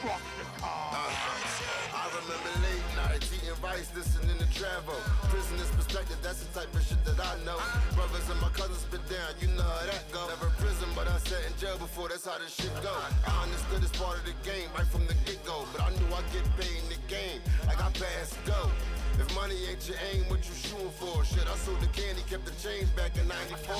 I remember late nights eating rice, listening to Travo. Prisoner's perspective, that's the type of shit that I know. Brothers and my cousins spit down, you know how that go. Never prison, but I sat in jail before, that's how this shit go. I understood it's part of the game right from the get-go, but I knew I'd get paid in the game. I got past go. If money ain't your aim, what you shooting for? Shit, I sold the candy, kept the change back in 94.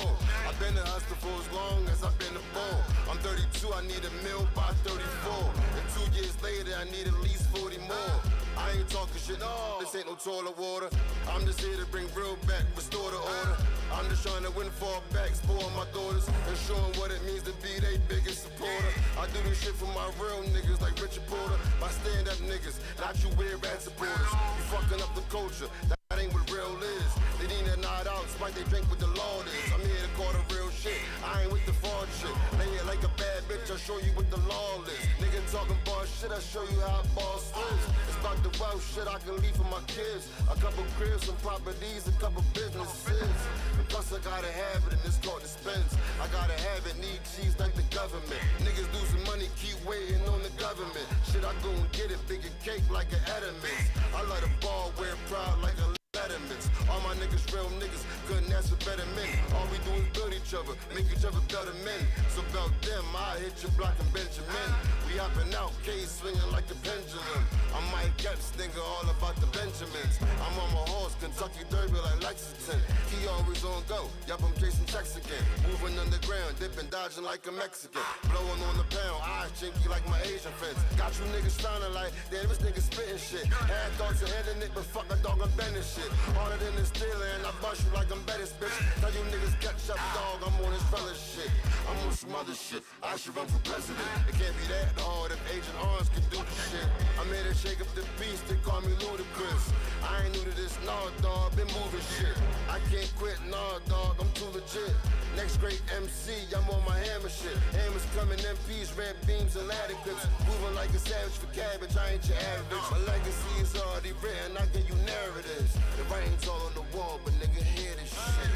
I've been a hustler for as long as I've been a ball. I'm 32, I need a mill by 34. And 2 years later, I need at least 40 more. I ain't talking shit, no, this ain't no toilet water. I'm just here to bring real back, restore the order. I'm just trying to win fall back, spoil my daughters, and show them what it means to be their biggest supporter. I do this shit for my real niggas like Richard Porter. My stand-up niggas, not you weird rat supporters. You fucking up the culture, that ain't what real is. They need a nod out, spike they drink with the Lord is. I'm here to call the real shit, I ain't with the fraud shit. Lay it like a bad bitch, I'll show you what the law is. Nigga talking boss shit, I'll show you how boss is. It's about the wealth shit I can leave for my kids. A couple cribs, some properties, a couple businesses. And plus I gotta have it and it's called dispense. I gotta have it, need cheese like the government. Niggas losing money, keep waiting on the government. Shit, I go and get it, bigger cake like an Edmonds. I let a ball wear proud like a Lettermans. All my niggas real niggas, couldn't ask for better men. All we do is build each other, make each other better men. So about them, I hit your block and Benjamin. We hopping out, K swinging like a pendulum. I'm Mike Epps, nigga, all about the Benjamins. I'm on my horse, Kentucky Derby like Lexington. He always on go, yup, I'm chasing checks again. Moving underground, dipping, dodging like a Mexican. Blowing on the pound, eyes chinky like my Asian friends. Got you niggas sounding like, damn, this nigga spitting shit. Had thoughts of ending it, but fuck a dog, I'm bending shit. Harder than the stealer, and I bust you like I'm Bettis, bitch. Tell you niggas catch up, dog, I'm on this fella shit. I'm on some other shit, I should run for president. It can't be that hard if Agent Orange can do the shit. I'm here to shake up the beast, they call me ludicrous. I ain't new to this, nah, dog, been moving shit. I can't quit, nah, dog, I'm too legit. Next great MC, I'm on my hammer shit. Hammers coming, MPs, red beams, and ladder clips. Moving like a savage for cabbage, I ain't your average. My legacy is already written, I give you narratives. The writing's all on the wall, but nigga, hear this shit.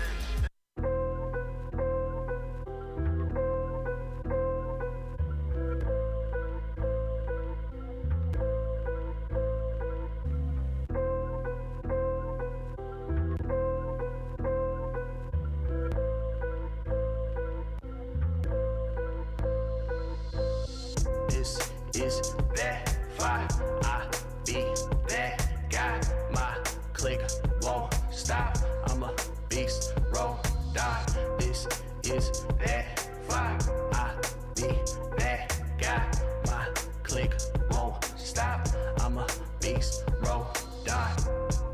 This is that fire. I be that guy. My click won't stop. I'm a beast, roll, die. This is that fire. I be that guy. My click won't stop. I'm a beast, roll, die.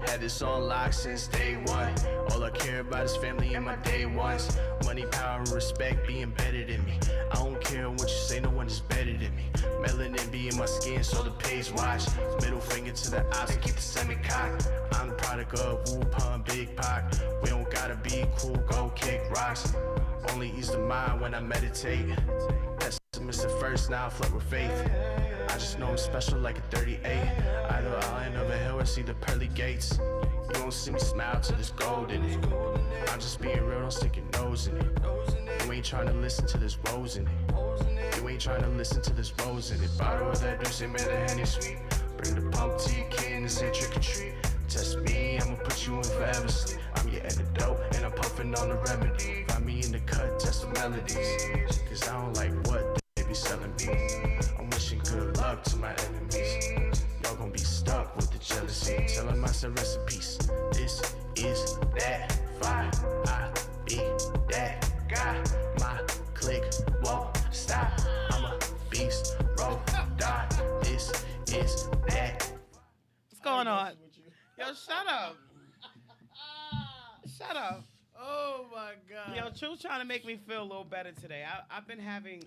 Had this on lock since day one. All I care about is family and my day ones. Money, power, and respect be embedded in me. I don't care what you say, no one is better than me. Melanin be in my skin, so the page watch. Middle finger to the eyes and keep the semi-cocked. I'm the product of Wu-Pun, Big Pac. We don't gotta be cool, go kick rocks. Only ease the mind when I meditate. Pessimist at first, now I flirt with faith. I just know I'm special like a 38. Either I'll end over a hill or see the pearly gates. You won't see me smile till there's gold in it. I'm just being real, don't stick your nose in it. You ain't trying to listen to this rose in it. You ain't trying to listen to this rose in it. Bottle of that juice, man, the Henny sweet. Bring the pump to your kid and say trick or treat. Test me, I'ma put you in forever sleep. I'm your antidote and I'm puffing on the remedy. Find me in the cut, test the melodies. Cause I don't like what they be selling me. I'm wishing good luck to my enemies. Y'all gon' be stuck with the jealousy. Tell them I said rest in peace. This is that fire. I be that guy. My click won't stop. I'm a beast, roll, die. This is that. What's going on? Yo, shut up. Shut up. Oh my God. Yo, Truth trying to make me feel a little better today. I've been having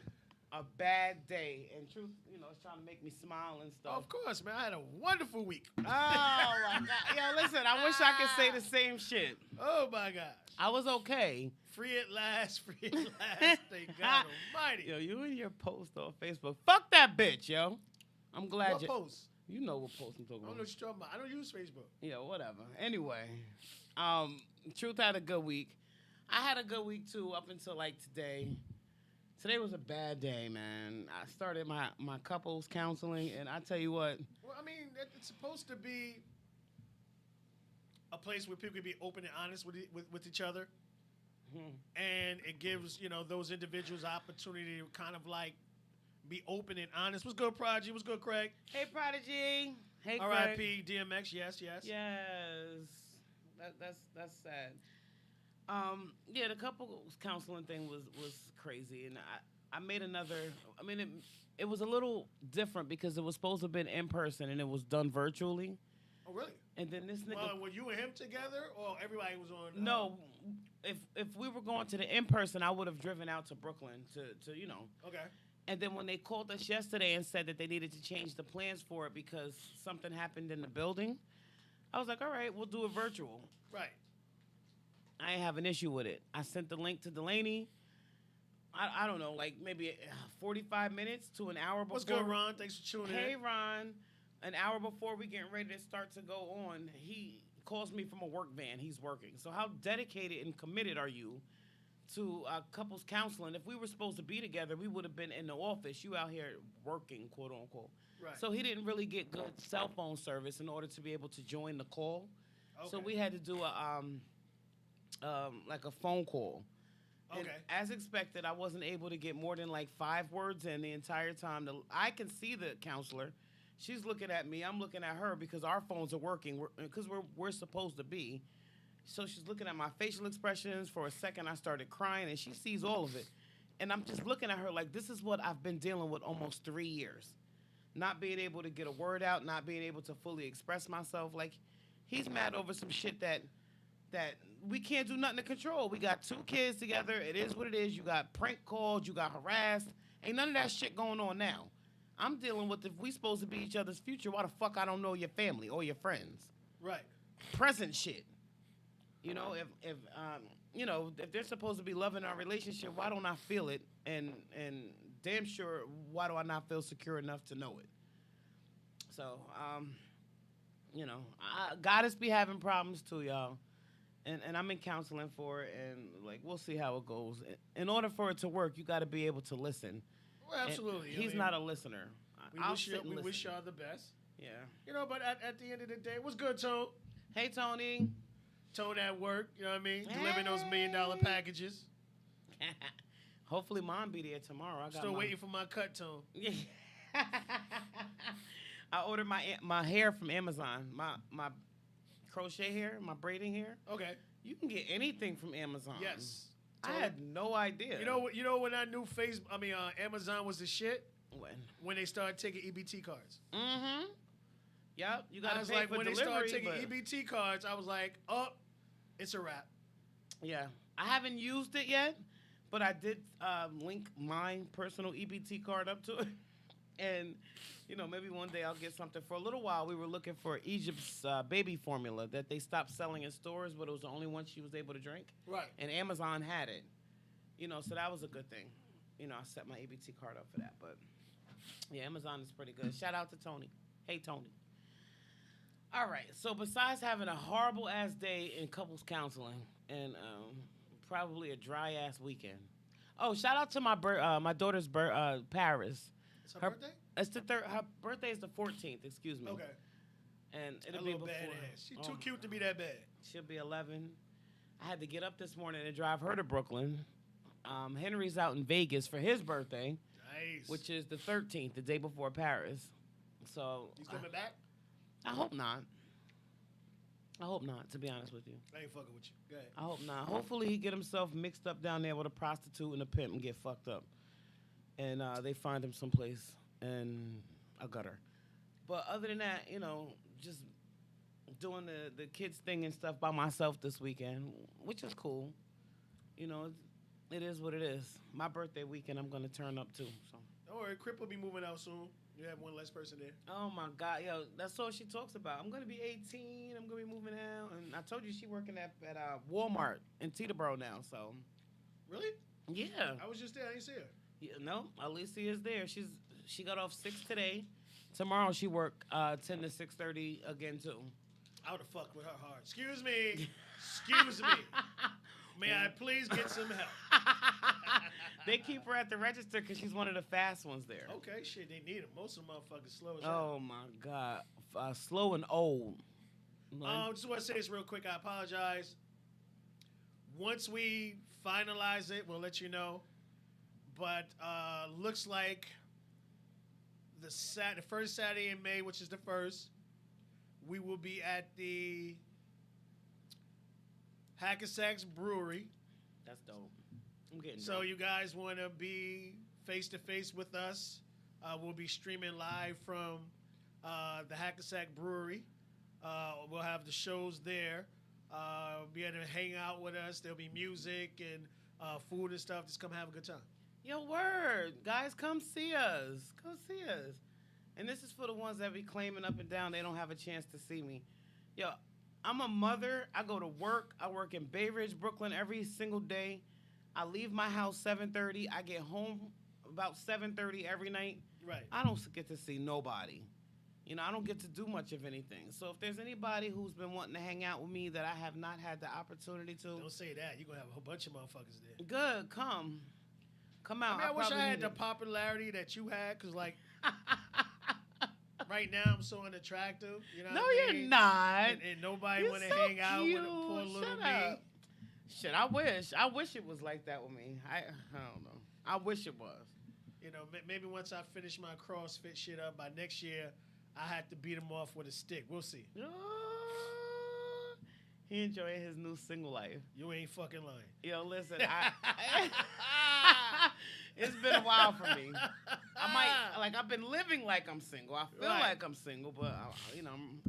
a bad day, and Truth, is trying to make me smile and stuff. Of course, man. I had a wonderful week. Oh my God. Yo, listen, I wish I could say the same shit. Oh my gosh. I was okay. Free at last, free at last. Thank God Almighty. Yo, you and your post on Facebook. Fuck that bitch, yo. I'm glad What you. post? You know what post I'm talking I don't know about. what you're talking about. I don't use Facebook. Yeah, whatever. Anyway, Truth had a good week. I had a good week too up until like today. Today was a bad day, man. I started my couples counseling, and I tell you what, Well, I mean, it's supposed to be a place where people can be open and honest with each other. And it gives, those individuals opportunity to kind of like be open and honest. What's good, Prodigy? What's good, Craig? hey Prodigy, hey Craig. R.I.P. DMX. Yes. Yes, that's sad. Yeah, the couples counseling thing was crazy, and I made another. I mean, it was a little different because it was supposed to have been in person, and it was done virtually. Oh, really? And then this nigga. Well, were you and him together, or everybody was on? No, if we were going to the in person, I would have driven out to Brooklyn to Okay. And then when they called us yesterday and said that they needed to change the plans for it because something happened in the building, I was like, all right, we'll do it virtual. Right. I ain't have an issue with it. I sent the link to Delaney. I don't know, like maybe 45 minutes to an hour before. What's good, Ron? Thanks for tuning in. Hey, Ron. An hour before we getting ready to start to go on, he calls me from a work van. He's working. So how dedicated and committed are you to couples counseling? If we were supposed to be together, we would have been in the office. You out here working, quote unquote. Right. So he didn't really get good cell phone service in order to be able to join the call. Okay. So we had to do like a phone call. And Okay. as expected, I wasn't able to get more than like 5 words in the entire time. I can see the counselor. She's looking at me. I'm looking at her because our phones are working because we're supposed to be. So she's looking at my facial expressions. For a second, I started crying, and she sees all of it. And I'm just looking at her like, this is what I've been dealing with almost 3 years. Not being able to get a word out, not being able to fully express myself. Like, he's mad over some shit that we can't do nothing to control. We got 2 kids together. It is what it is. You got prank called. You got harassed. Ain't none of that shit going on now. I'm dealing with if we supposed to be each other's future, why the fuck I don't know your family or your friends? Right. Present shit. You know, if they're supposed to be loving our relationship, why don't I feel it? And damn sure, why do I not feel secure enough to know it? So, goddess be having problems too, y'all. And I'm in counseling for it, and like we'll see how it goes. In order for it to work, you got to be able to listen. Well, absolutely. And he's not a listener. We wish y'all the best. Yeah. But at the end of the day, what's good, Tone? Hey, Tony. Tone at work, you know what I mean? Delivering those $1 million packages. Hopefully, mom be there tomorrow. I got Still waiting for my cut, Tone. I ordered my hair from Amazon. My crochet hair, my braiding hair. Okay. You can get anything from Amazon. Yes. I had no idea. You know when I knew Amazon was the shit? When they started taking EBT cards. Mm-hmm. Yep. You got to pay like, for when delivery. they started taking EBT cards, I was like, oh, it's a wrap. Yeah. I haven't used it yet, but I did link my personal EBT card up to it. And, maybe one day I'll get something. For a little while, we were looking for Egypt's baby formula that they stopped selling in stores, but it was the only one she was able to drink. Right. And Amazon had it. So that was a good thing. I set my EBT card up for that. But, yeah, Amazon is pretty good. Shout out to Tony. Hey, Tony. All right. So besides having a horrible-ass day in couples counseling and probably a dry-ass weekend. Oh, shout out to my daughter's Paris. It's her birthday? It's the third. Her birthday is the 14th. Excuse me. Okay. And it'll a be little before. badass. She's too cute to be that bad. She'll be 11. I had to get up this morning and drive her to Brooklyn. Henry's out in Vegas for his birthday, Nice. which is the 13th, the day before Paris. So He's coming back? I hope not. I hope not, to be honest with you. I ain't fucking with you. Go ahead. I hope not. Hopefully he get himself mixed up down there with a prostitute and a pimp and get fucked up. And they find him someplace in a gutter. But other than that, just doing the kids thing and stuff by myself this weekend, which is cool. It is what it is. My birthday weekend, I'm going to turn up too. So. Don't worry, Crip will be moving out soon. You have one less person there. Oh, my God. Yo, that's all she talks about. I'm going to be 18. I'm going to be moving out. And I told you she working at Walmart in Teterboro now, so. Really? Yeah. I was just there. I didn't see her. Yeah, no, Alicia is there. She got off 6 today. Tomorrow she work 10 to 6:30 again, too. I would have fucked with her hard. Excuse me. Excuse me. May I please get some help? They keep her at the register because she's one of the fast ones there. Okay, shit, they need them. Most of them motherfuckers slow as hell. Oh my God, slow and old. Just want to say this real quick. I apologize. Once we finalize it, we'll let you know. But looks like the first Saturday in May, which is the first, we will be at the Hackensack Brewery. That's dope. I'm getting So drunk. you guys want to be face to face with us? We'll be streaming live from the Hackensack Brewery. We'll have the shows there. Be able to hang out with us. There'll be music and food and stuff. Just come have a good time. Yo, word. Guys, come see us. Come see us. And this is for the ones that be claiming up and down they don't have a chance to see me. Yo, I'm a mother. I go to work. I work in Bay Ridge, Brooklyn every single day. I leave my house 7:30. I get home about 7:30 every night. Right. I don't get to see nobody. You know, I don't get to do much of anything. So if there's anybody who's been wanting to hang out with me that I have not had the opportunity to, Don't say that. You're going to have a whole bunch of motherfuckers there. good, come. Come out. I wish I probably had need the it. popularity that you had, because, like, right now I'm so unattractive. You know No, what I you're mean? not. And nobody You're want to so hang out with a cute. poor little Shut me. up. Shit, I wish. I wish it was like that with me. I don't know. I wish it was. You know, maybe once I finish my CrossFit shit up by next year, I had to beat him off with a stick. We'll see. He enjoying his new single life. You ain't fucking lying. Yo, listen, it's been a while for me. I've been living like I'm single. I feel Right. like I'm single, but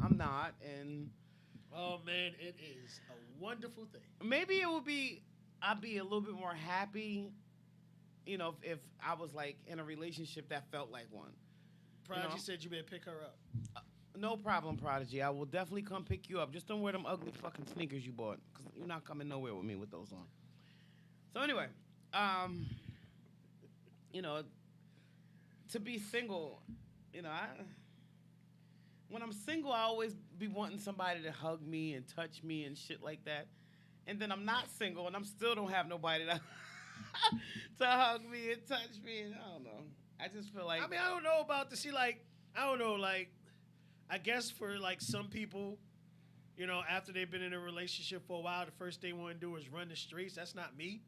I'm not. And Oh man, it is a wonderful thing. maybe I'd be a little bit more happy, if I was like in a relationship that felt like one. Prodigy know? said you better pick her up. No problem, Prodigy. I will definitely come pick you up. Just don't wear them ugly fucking sneakers you bought, because you're not coming nowhere with me with those on. So anyway, to be single, when I'm single, I always be wanting somebody to hug me and touch me and shit like that. And then I'm not single, and I'm still don't have nobody to to hug me and touch me. And I don't know. I just feel like I mean, I don't know about I don't know, I guess for like some people, after they've been in a relationship for a while, the first thing they want to do is run the streets. That's not me.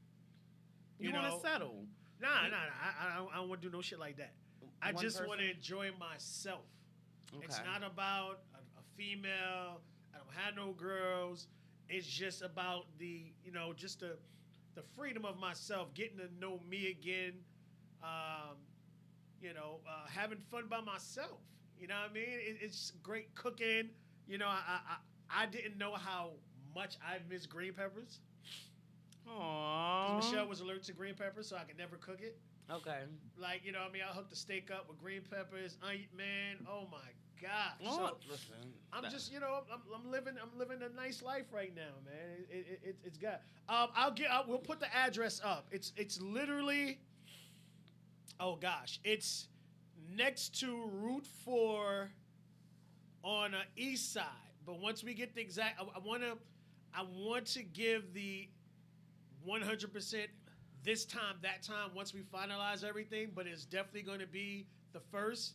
you want to settle. Nah. I don't want to do no shit like that. I One just want to person? enjoy myself. It's Okay. not about a female. I don't have no girls. It's just about just the freedom of myself, getting to know me again. Having fun by myself. You know what I mean? It's great cooking. I didn't know how much I miss green peppers. Aww. Michelle was allergic to green peppers, so I could never cook it. Okay. Like, I hooked the steak up with green peppers. Man, oh my gosh. Oh, So listen. I'm that- just, I'm living a nice life right now, man. It's got. We'll put the address up. It's literally. Oh gosh, it's next to Route 4 on the east side. But once we get the exact, I want to give the 100% this time, that time, once we finalize everything. But it's definitely going to be the first.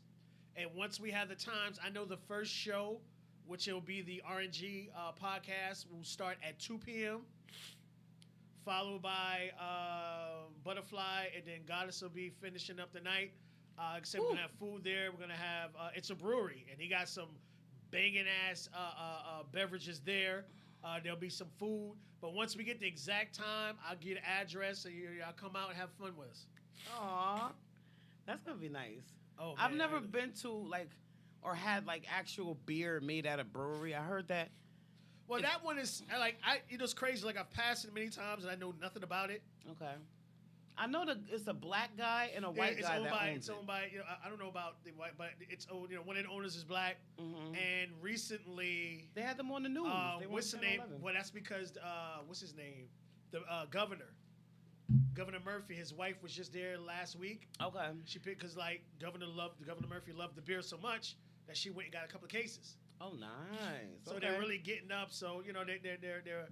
And once we have the times, I know the first show, which will be the RNG podcast, will start at 2 p.m., followed by Butterfly, and then Goddess will be finishing up the night. Except we're going to have food there. We're going to have, it's a brewery, and he got some banging-ass beverages there. There'll be some food. But once we get the exact time, I'll get an address, and y'all come out and have fun with us. Aw. That's going to be nice. Oh, I've man, never been to, or had, actual beer made at a brewery. I heard that. Well, that one is, it's crazy. Like, I've passed it many times, and I know nothing about it. Okay. I know it's a black guy and a white guy that owns It's it. owned by, I don't know about the white, but it's owned, one of the owners is black. Mhm. And recently, They had them on the news. They what's the went name? 10-11. Well, that's because, what's his name? The governor. Governor Murphy, his wife was just there last week. Okay. She picked, because, Governor Murphy loved the beer so much that she went and got a couple of cases. Oh, nice. So Okay. they're really getting up. So, they're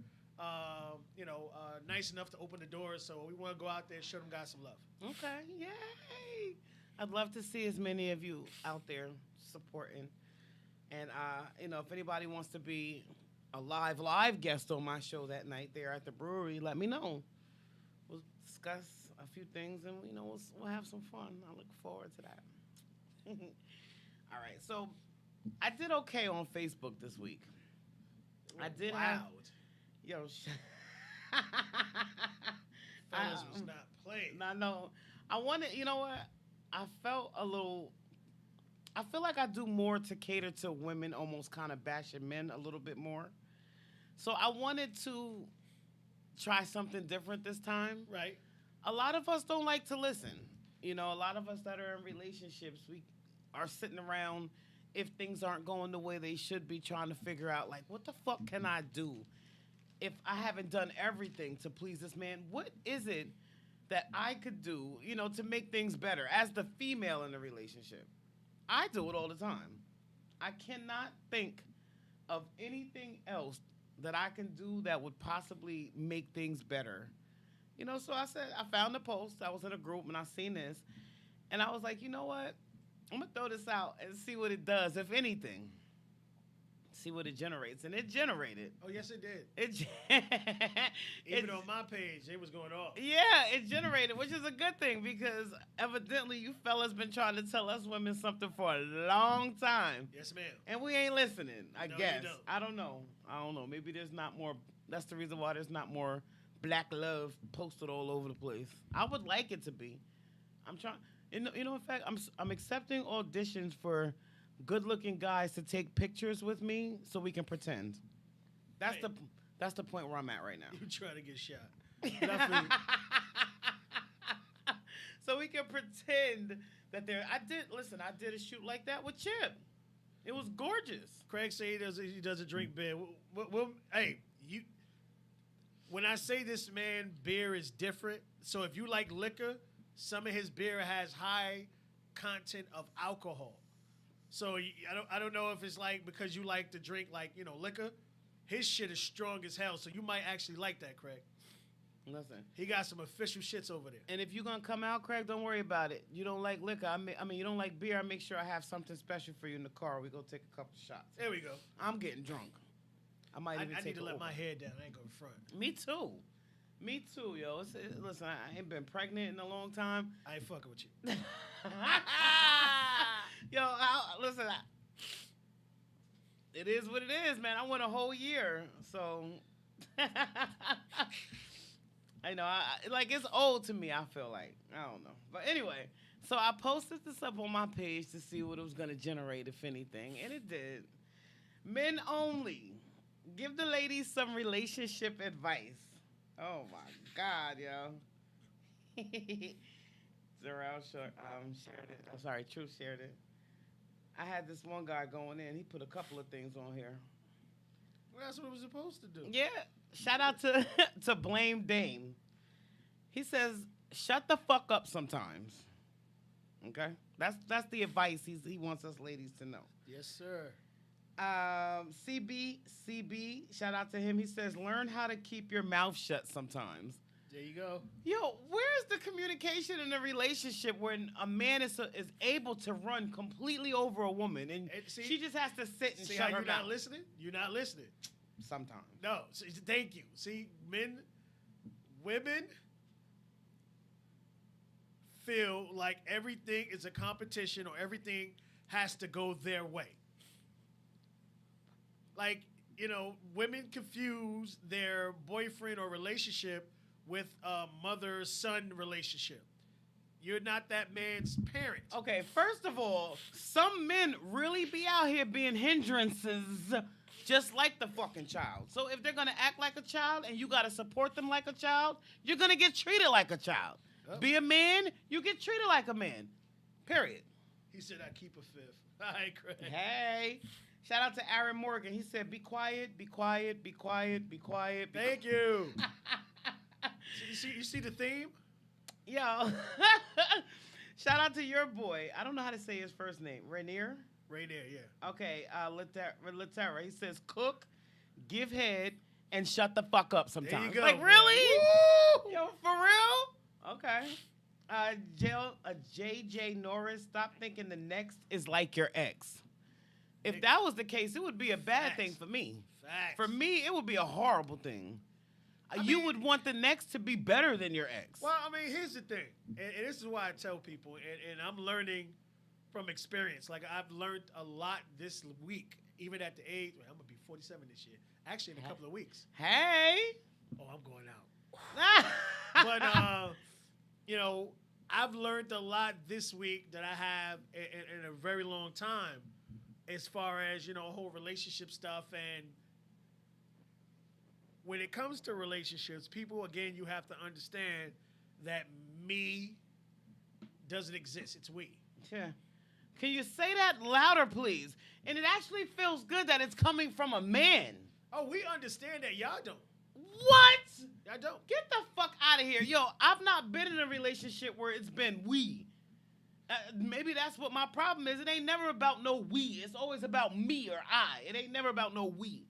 nice enough to open the doors. So we want to go out there and show them guys some love. Okay, yay! I'd love to see as many of you out there supporting. And if anybody wants to be a live guest on my show that night there at the brewery, let me know. We'll discuss a few things, and we'll have some fun. I look forward to that. All right, so I did okay on Facebook this week. I did have. Yo, fellas was not playing. I know. I wanted. You know what? I felt a little. I feel like I do more to cater to women, almost kind of bashing men a little bit more. So I wanted to try something different this time. Right. A lot of us don't like to listen. A lot of us that are in relationships, we are sitting around if things aren't going the way they should be, trying to figure out, like, what the fuck can I do if I haven't done everything to please this man? What is it that I could do, to make things better as the female in the relationship? I do it all the time. I cannot think of anything else that I can do that would possibly make things better. So I said, I found the post. I was in a group and I seen this. And I was like, you know what? I'm going to throw this out and see what it does, if anything. See what it generates. And it generated. Oh, yes, it did. Even on my page, it was going off. Yeah, it generated, which is a good thing because evidently you fellas been trying to tell us women something for a long time. Yes, ma'am. And we ain't listening, I guess. You don't. I don't know. Maybe there's not more. That's the reason why there's not more black love posted all over the place. I would like it to be. I'm trying. In fact, I'm accepting auditions for good-looking guys to take pictures with me so we can pretend. That's the point where I'm at right now. You trying to get shot. So we can pretend that I did a shoot like that with Chip. It was gorgeous. Craig say he doesn't drink beer. Hey, when I say this man, beer is different. So if you like liquor, some of his beer has high content of alcohol. So I don't know if it's like because you like to drink liquor. His shit is strong as hell, so you might actually like that, Craig. Listen, he got some official shits over there. And if you're gonna come out, Craig, don't worry about it. You don't like liquor. I mean, you don't like beer. I make sure I have something special for you in the car. We go take a couple shots. There we go. I'm getting drunk. I need to let my hair down. I ain't going front. Me too, yo. Listen, I ain't been pregnant in a long time. I ain't fucking with you. Yo, listen. It is what it is, man. I went a whole year, so I know. It's old to me. I feel like I don't know, but anyway. So I posted this up on my page to see what it was gonna generate, if anything, and it did. Men only. Give the ladies some relationship advice. Oh my God, yo. Zarel shared it. I'm sorry, Truth shared it. I had this one guy going in. He put a couple of things on here. Well, that's what it was supposed to do. Yeah. Shout out to Blame Dame. He says, shut the fuck up sometimes. Okay? That's the advice he wants us ladies to know. Yes, sir. CB, shout out to him. He says, learn how to keep your mouth shut sometimes. There you go. Yo, where's the communication in a relationship when a man is able to run completely over a woman and she just has to sit and shut her mouth? See how you're not listening? You're not listening. Sometimes. No. See, thank you. See, women feel like everything is a competition or everything has to go their way. Like, women confuse their boyfriend or relationship with a mother-son relationship. You're not that man's parent. Okay, first of all, some men really be out here being hindrances just like the fucking child. So if they're going to act like a child and you got to support them like a child, you're going to get treated like a child. Oh. Be a man, you get treated like a man. Period. He said, I keep a fifth. Hi, Craig. Hey. Shout out to Aaron Morgan. He said, be quiet, be quiet, be quiet, be quiet. Thank you. So you see the theme? Yo. Shout out to your boy. I don't know how to say his first name. Rainier? Rainier, yeah. Okay. Litera. He says, cook, give head, and shut the fuck up sometimes. go, Like, boy. really? Woo! Yo, for real? Okay. JJ Norris, stop thinking the next is like your ex. If that was the case, it would be a bad Facts. thing for me. Facts. For me, it would be a horrible thing. You mean- would want the next to be better than your ex. Well, I mean, here's the thing, and this is why I tell people, and I'm learning from experience. Like, I've learned a lot this week, even at the age, I'm going to be 47 this year. Actually, in a couple of weeks. Hey. Oh, I'm going out. But, you know, I've learned a lot this week that I have in a very long time as far as, you know, whole relationship stuff. And when it comes to relationships, people, again, you have to understand that me doesn't exist. It's we. Yeah. Can you say that louder, please? And it actually feels good that it's coming from a man. Oh, we understand that. Y'all don't. What? Y'all don't. Get the fuck out of here. Yo, I've not been in a relationship where it's been we. Maybe that's what my problem is. It ain't never about no we. It's always about me or I. It ain't never about no we.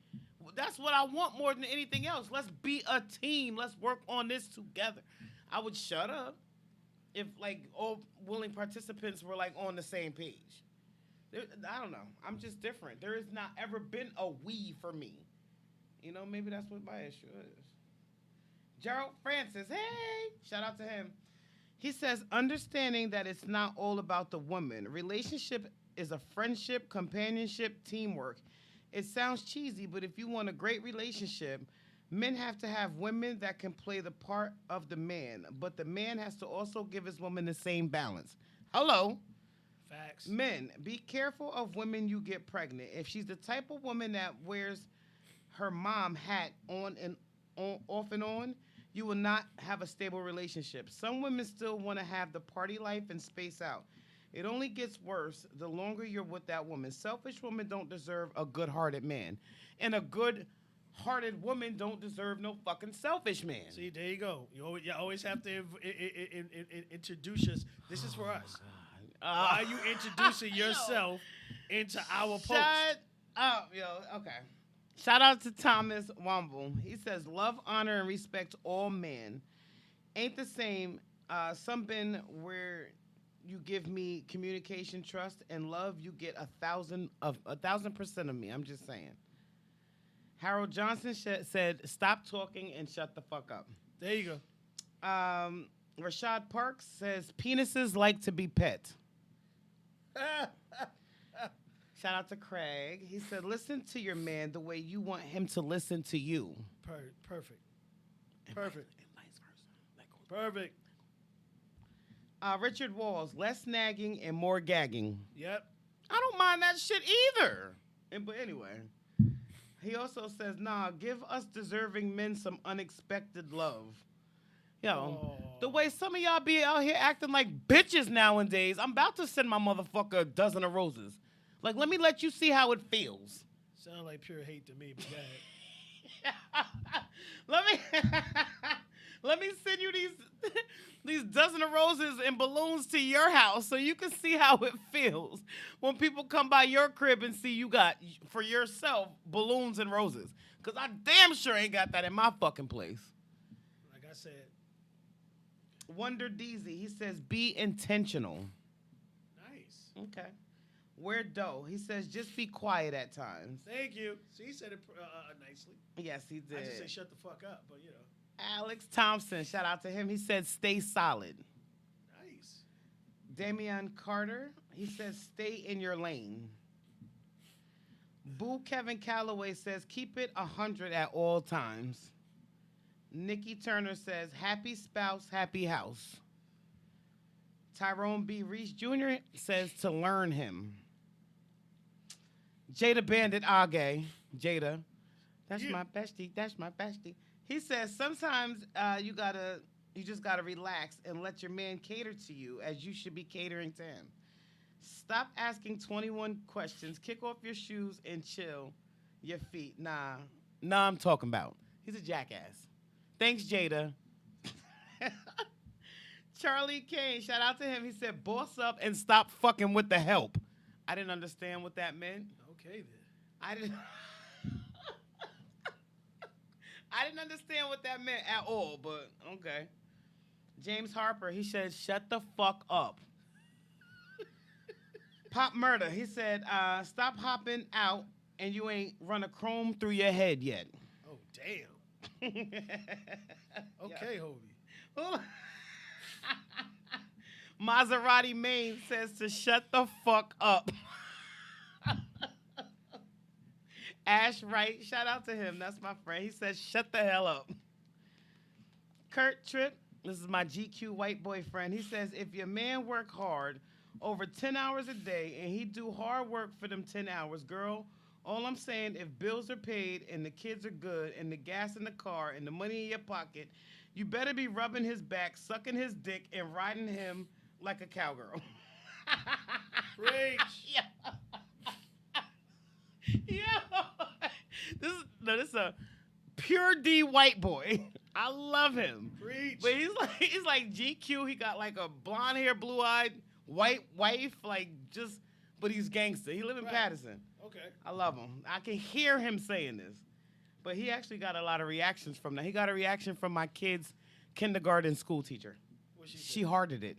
That's what I want more than anything else. Let's be a team. Let's work on this together. I would shut up if, like, all willing participants were, like, on the same page. I don't know. I'm just different. There has not ever been a we for me. You know, maybe that's what my issue is. Gerald Francis, hey, shout out to him. He says, understanding that it's not all about the woman. Relationship is a friendship, companionship, teamwork. It sounds cheesy, but if you want a great relationship, men have to have women that can play the part of the man, but the man has to also give his woman the same balance. Hello. Facts. Men, be careful of women you get pregnant. If she's the type of woman that wears her mom hat off and on, you will not have a stable relationship. Some women still want to have the party life and space out. It only gets worse the longer you're with that woman. Selfish women don't deserve a good-hearted man. And a good-hearted woman don't deserve no fucking selfish man. See, there you go. You always have to introduce us. This is for us. Why are you introducing yourself into our post? Shut up, yo. Okay. Shout out to Thomas Womble. He says, love, honor, and respect all men. Ain't the same. Some been where you give me communication, trust, and love, you get 1,000% of me. I'm just saying. Harold Johnson said, stop talking and shut the fuck up. There you go. Rashad Parks says, penises like to be pet. Shout out to Craig. He said, listen to your man the way you want him to listen to you. Perfect. And Perfect. vice versa. Perfect. Richard Walls, less nagging and more gagging. Yep. I don't mind that shit either. But anyway, he also says, nah, give us deserving men some unexpected love. Yo, the way some of y'all be out here acting like bitches nowadays, I'm about to send my motherfucker a dozen of roses. Like, let me let you see how it feels. Sound like pure hate to me, but go ahead. let me send you these dozen of roses and balloons to your house so you can see how it feels when people come by your crib and see you got, for yourself, balloons and roses. Because I damn sure ain't got that in my fucking place. Like I said. Wonder Deezy, he says, be intentional. Nice. Okay. Wear dough. He says, just be quiet at times. Thank you. See, he said it nicely. Yes, he did. I just say shut the fuck up, but you know. Alex Thompson, shout out to him. He said, stay solid. Nice. Damian Carter, he says, stay in your lane. Boo Kevin Calloway says, keep it 100 at all times. Nikki Turner says, happy spouse, happy house. Tyrone B. Reese Jr. says to learn him. Jada Bandit Age. Jada. That's my bestie. That's my bestie. He says, sometimes you just gotta relax and let your man cater to you as you should be catering to him. Stop asking 21 questions. Kick off your shoes and chill your feet. Nah, I'm talking about. He's a jackass. Thanks, Jada. Charlie Kane, shout out to him. He said, boss up and stop fucking with the help. I didn't understand what that meant. Okay, then. I didn't. I didn't understand what that meant at all, but okay. James Harper, he said, shut the fuck up. Pop Murder, he said, stop hopping out and you ain't run a chrome through your head yet. Oh, damn. Okay, Hobie. Maserati Maine says to shut the fuck up. Ash Wright, shout out to him. That's my friend. He says, shut the hell up. Kurt Tripp, this is my GQ white boyfriend. He says, if your man work hard over 10 hours a day and he do hard work for them 10 hours, girl, all I'm saying, if bills are paid and the kids are good and the gas in the car and the money in your pocket, you better be rubbing his back, sucking his dick, and riding him like a cowgirl. Preach. Yeah. Yeah. This is a pure D white boy. I love him. Preach. But he's like GQ. He got like a blonde hair, blue eyed white wife, but he's gangster. He live in Patterson. Okay. I love him. I can hear him saying this. But he actually got a lot of reactions from that. He got a reaction from my kid's kindergarten school teacher. What She hearted it.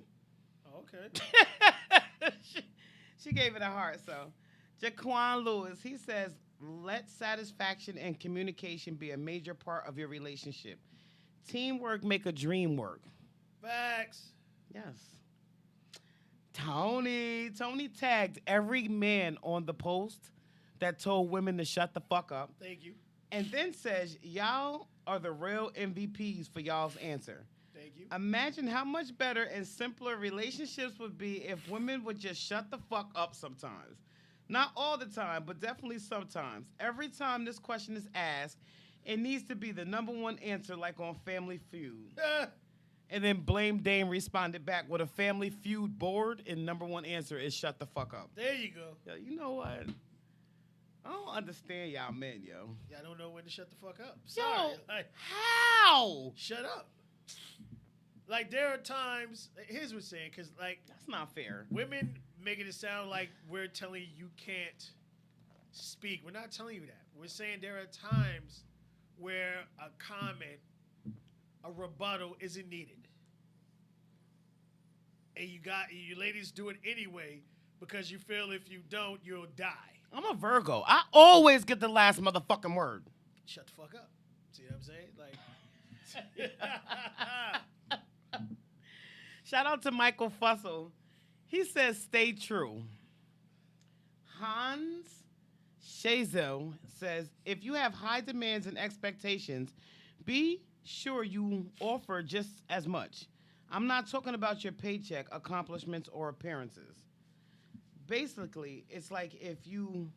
Oh, okay. she gave it a heart. So, Jaquan Lewis, he says, let satisfaction and communication be a major part of your relationship. Teamwork make a dream work. Facts. Yes. Tony tagged every man on the post that told women to shut the fuck up. Thank you. And then says, y'all are the real MVPs for y'all's answer. Thank you. Imagine how much better and simpler relationships would be if women would just shut the fuck up sometimes. Not all the time, but definitely sometimes. Every time this question is asked, it needs to be the number one answer, like on Family Feud. And then Blame Dame responded back with a Family Feud board, and number one answer is shut the fuck up. There you go. Yo, you know what? I don't understand y'all men, yo. Y'all don't know when to shut the fuck up. Sorry. Yo, Like, how? shut up. Like, there are times, here's what I'm saying, because, like, That's not fair. women making it sound like we're telling you can't speak. We're not telling you that. We're saying there are times where a comment, a rebuttal isn't needed. And you ladies do it anyway because you feel if you don't, you'll die. I'm a Virgo. I always get the last motherfucking word. Shut the fuck up. See what I'm saying? Like, Shout out to Michael Fussell. He says, stay true. Hans Shazel says, if you have high demands and expectations, be sure you offer just as much. I'm not talking about your paycheck, accomplishments, or appearances. Basically, it's like if you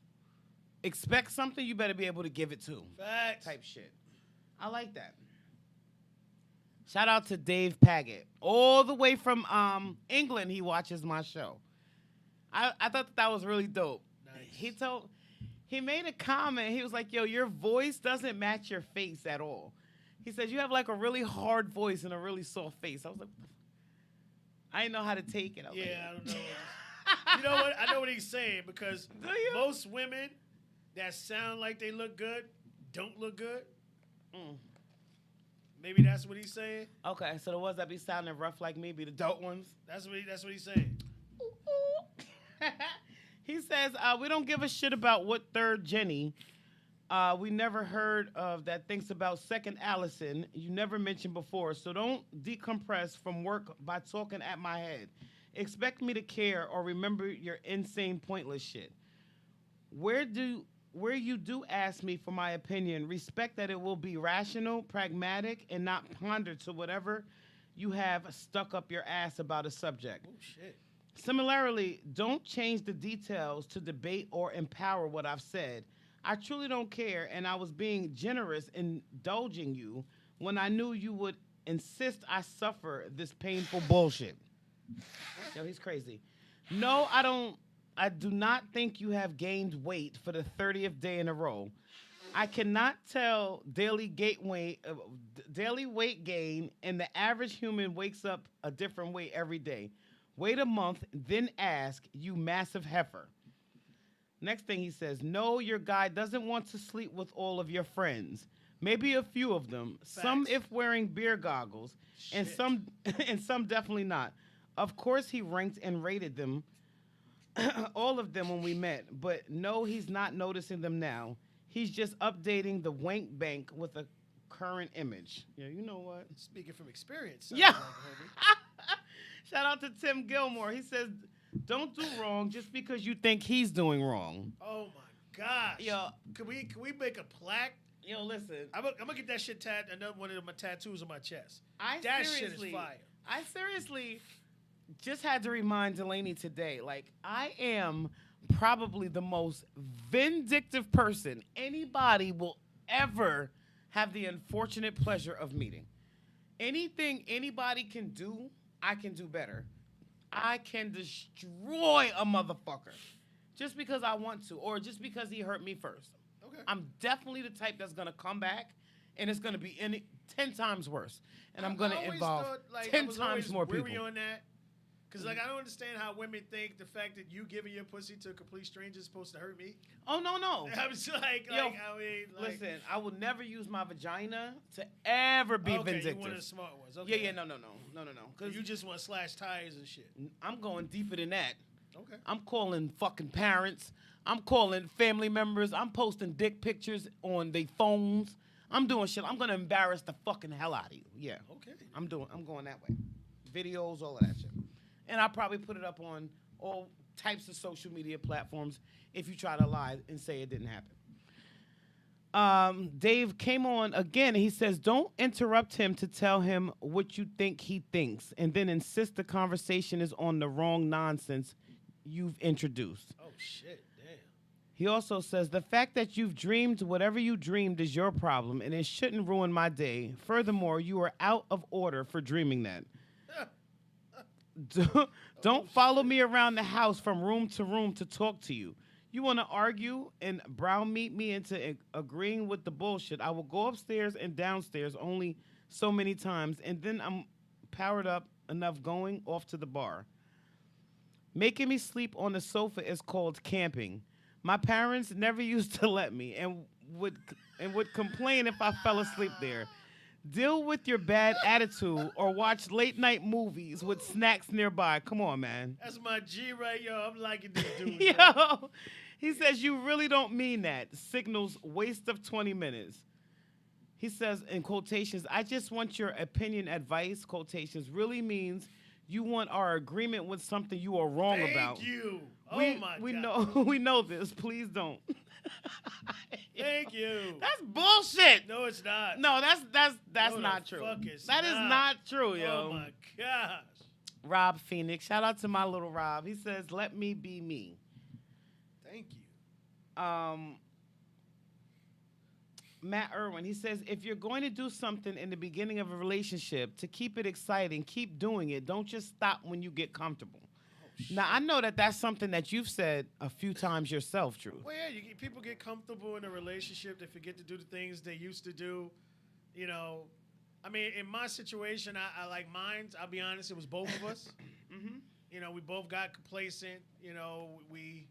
expect something, you better be able to give it to. facts. Type shit. I like that. Shout out to Dave Paget. All the way from England, he watches my show. I thought that was really dope. Nice. He made a comment. He was like, yo, your voice doesn't match your face at all. He said, you have like a really hard voice and a really soft face. I was like, I didn't know how to take it. I was like, Yeah, I don't know. You know what? I know what he's saying because Do you? most women that sound like they look good don't look good. Mm. Maybe that's what he's saying. Okay, so the ones that be sounding rough like me be the dope ones. That's what he's saying. He says, we don't give a shit about what third Jenny we never heard of that thinks about second Allison you never mentioned before, so don't decompress from work by talking at my head. Expect me to care or remember your insane pointless shit. Where you do ask me for my opinion, respect that it will be rational, pragmatic, and not ponder to whatever you have stuck up your ass about a subject. Oh shit. Similarly, don't change the details to debate or empower what I've said. I truly don't care, and I was being generous in indulging you when I knew you would insist I suffer this painful bullshit. Yo, he's crazy. No, I do not think you have gained weight for the 30th day in a row. I cannot tell daily weight gain, and the average human wakes up a different way every day. Wait a month, then ask, you massive heifer. Next thing he says, no, your guy doesn't want to sleep with all of your friends. Maybe a few of them. Some Facts. if wearing beer goggles, and Shit. some and some definitely not. Of course, he ranked and rated them, all of them when we met. But no, he's not noticing them now. He's just updating the wank bank with a current image. Yeah, you know what? Speaking from experience. sounds Yeah. like, homie. Shout out to Tim Gilmore. He says, "Don't do wrong just because you think he's doing wrong." Oh my gosh. Yo, Can we make a plaque? yo, listen. I'm gonna get that shit another one of my tattoos on my chest. I That shit seriously, is fire. I seriously just had to remind Delaney today, like, I am probably the most vindictive person anybody will ever have the unfortunate pleasure of meeting. Anything anybody can do, I can do better. I can destroy a motherfucker just because I want to, or just because he hurt me first. Okay. I'm definitely the type that's gonna come back, and it's gonna be 10 times worse, and I'm gonna I always involve thought, like, 10 I was times always more weary people. on that. Cause like I don't understand how women think the fact that you giving your pussy to a complete stranger is supposed to hurt me. Oh no, no. I was like, Yo, I mean, like, Listen, I will never use my vagina to ever be okay, vindictive. you one of the smart ones. Yeah, Okay. yeah, no. Because You just want to slash tires and shit. I'm going deeper than that. Okay. I'm calling fucking parents. I'm calling family members. I'm posting dick pictures on their phones. I'm doing shit. I'm gonna embarrass the fucking hell out of you. Yeah. Okay. I'm going that way. Videos, all of that shit. And I'll probably put it up on all types of social media platforms if you try to lie and say it didn't happen. Dave came on again. He says, don't interrupt him to tell him what you think he thinks and then insist the conversation is on the wrong nonsense you've introduced. Oh shit. Damn. He also says, the fact that you've dreamed whatever you dreamed is your problem and it shouldn't ruin my day. Furthermore, you are out of order for dreaming that. Don't follow me around the house from room to room to talk to you. You want to argue and browmeat me into agreeing with the bullshit. I will go upstairs and downstairs only so many times, and then I'm powered up enough going off to the bar. Making me sleep on the sofa is called camping. My parents never used to let me and would complain if I fell asleep there. Deal with your bad attitude or watch late night movies with snacks nearby. Come on, man. That's my G right, yo. I'm liking this dude. Yo, he says, you really don't mean that. Signals waste of 20 minutes. He says in quotations, I just want your opinion, advice, quotations, really means you want our agreement with something you are wrong about. Thank you. we, Oh my we god. know we know this. Please don't. Thank you. That's bullshit. No, it's not. No, that's No, the not true. fuck it's That is not. not true, yo. Oh my gosh. Rob Phoenix. Shout out to my little Rob. He says, let me be me. Thank you. Matt Irwin, he says, if you're going to do something in the beginning of a relationship to keep it exciting, keep doing it. Don't just stop when you get comfortable. Now, I know that that's something that you've said a few times yourself, Truth. Well, yeah, people get comfortable in a relationship. They forget to do the things they used to do. You know, I mean, in my situation, I like mine. I'll be honest, it was both of us. You know, we both got complacent. You know, we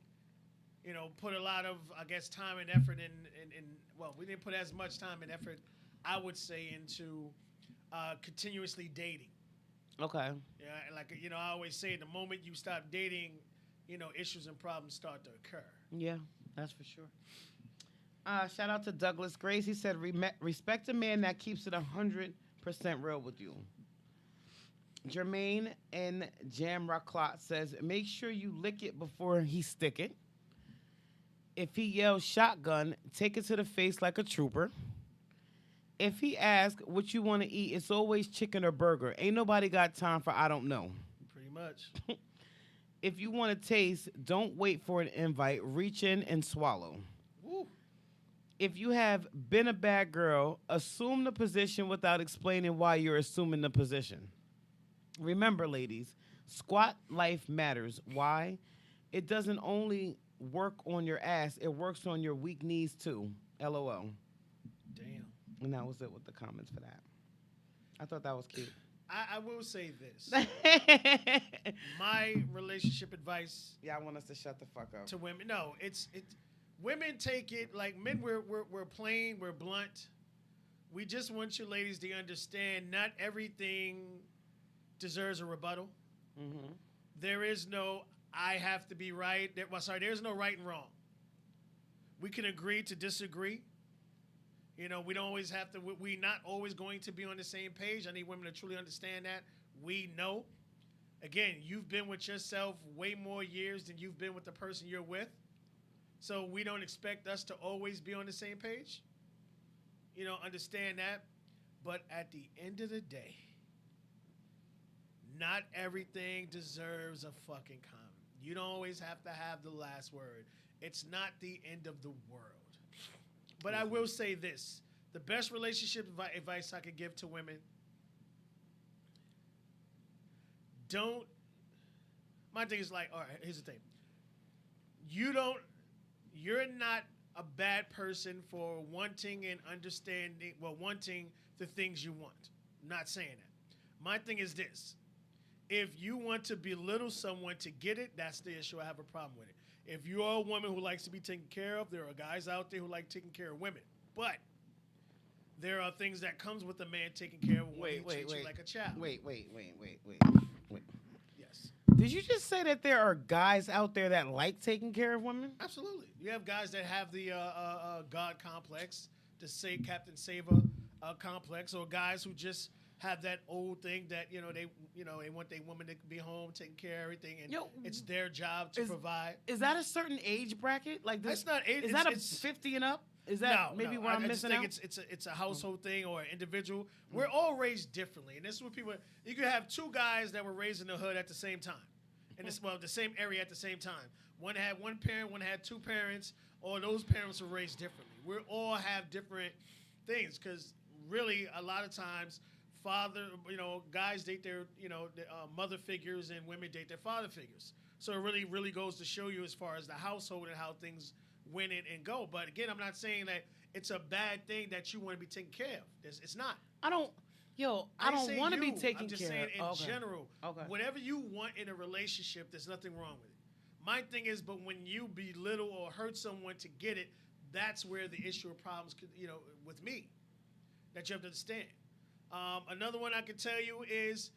put a lot of, I guess, time and effort in well, we didn't put as much time and effort, I would say, into continuously dating. Okay. Yeah, like, I always say, the moment you stop dating, issues and problems start to occur. Yeah, that's for sure. Shout out to Douglas Grace. He said, respect a man that keeps it 100% real with you. Jermaine and Jam Rocklot says, make sure you lick it before he stick it. If he yells shotgun, take it to the face like a trooper. If he asks what you want to eat, it's always chicken or burger. Ain't nobody got time for I don't know. Pretty much. If you want to taste, don't wait for an invite. Reach in and swallow. Woo. If you have been a bad girl, assume the position without explaining why you're assuming the position. Remember, ladies, squat life matters. Why? It doesn't only work on your ass, it works on your weak knees too. LOL. Damn. And that was it with the comments for that. I thought that was cute. I will say this. My relationship advice Yeah, I want us to shut the fuck up. to women, no, it's women take it like men. We're plain, we're blunt. we just want you ladies to understand not everything deserves a rebuttal. Mm-hmm. There is no I have to be right. There's no right and wrong. We can agree to disagree. You know, we don't always have to. We're not always going to be on the same page. I need women to truly understand that. We know. Again, you've been with yourself way more years than you've been with the person you're with. So we don't expect us to always be on the same page. You know, understand that. But at the end of the day, not everything deserves a fucking comment. You don't always have to have the last word. It's not the end of the world. But I will say this. The best relationship advice I could give to women, my thing is like, all right, here's the thing. You're not a bad person for wanting and understanding, wanting the things you want. I'm not saying that. My thing is this. If you want to belittle someone to get it, that's the issue. I have a problem with it. If you're a woman who likes to be taken care of, there are guys out there who like taking care of women. But there are things that comes with a man taking care of a woman who treats you like a child. Wait. Yes. Did you just say that there are guys out there that like taking care of women? Absolutely. You have guys that have the God complex, the say Captain Saver complex, or guys who just have that old thing that they want their woman to be home, taking care of everything, and it's their job to provide. Is that a certain age bracket? Like this? That's not age. Is that a 50 and up? Is that maybe what I'm missing out? It's a household thing or an individual. We're all raised differently, and this is what people. You could have two guys that were raised in the hood at the same time, and the same area at the same time. One had one parent, one had two parents, or those parents were raised differently. We all have different things because really a lot of times. Guys date their, mother figures, and women date their father figures. So it really, really goes to show you as far as the household and how things win it and go. But again, I'm not saying that it's a bad thing that you want to be taken care of. It's not. I don't want to be taken care of. I'm just saying in general, whatever you want in a relationship, there's nothing wrong with it. My thing is, but when you belittle or hurt someone to get it, that's where the issue or problems could, with me, that you have to understand. Another one I can tell you is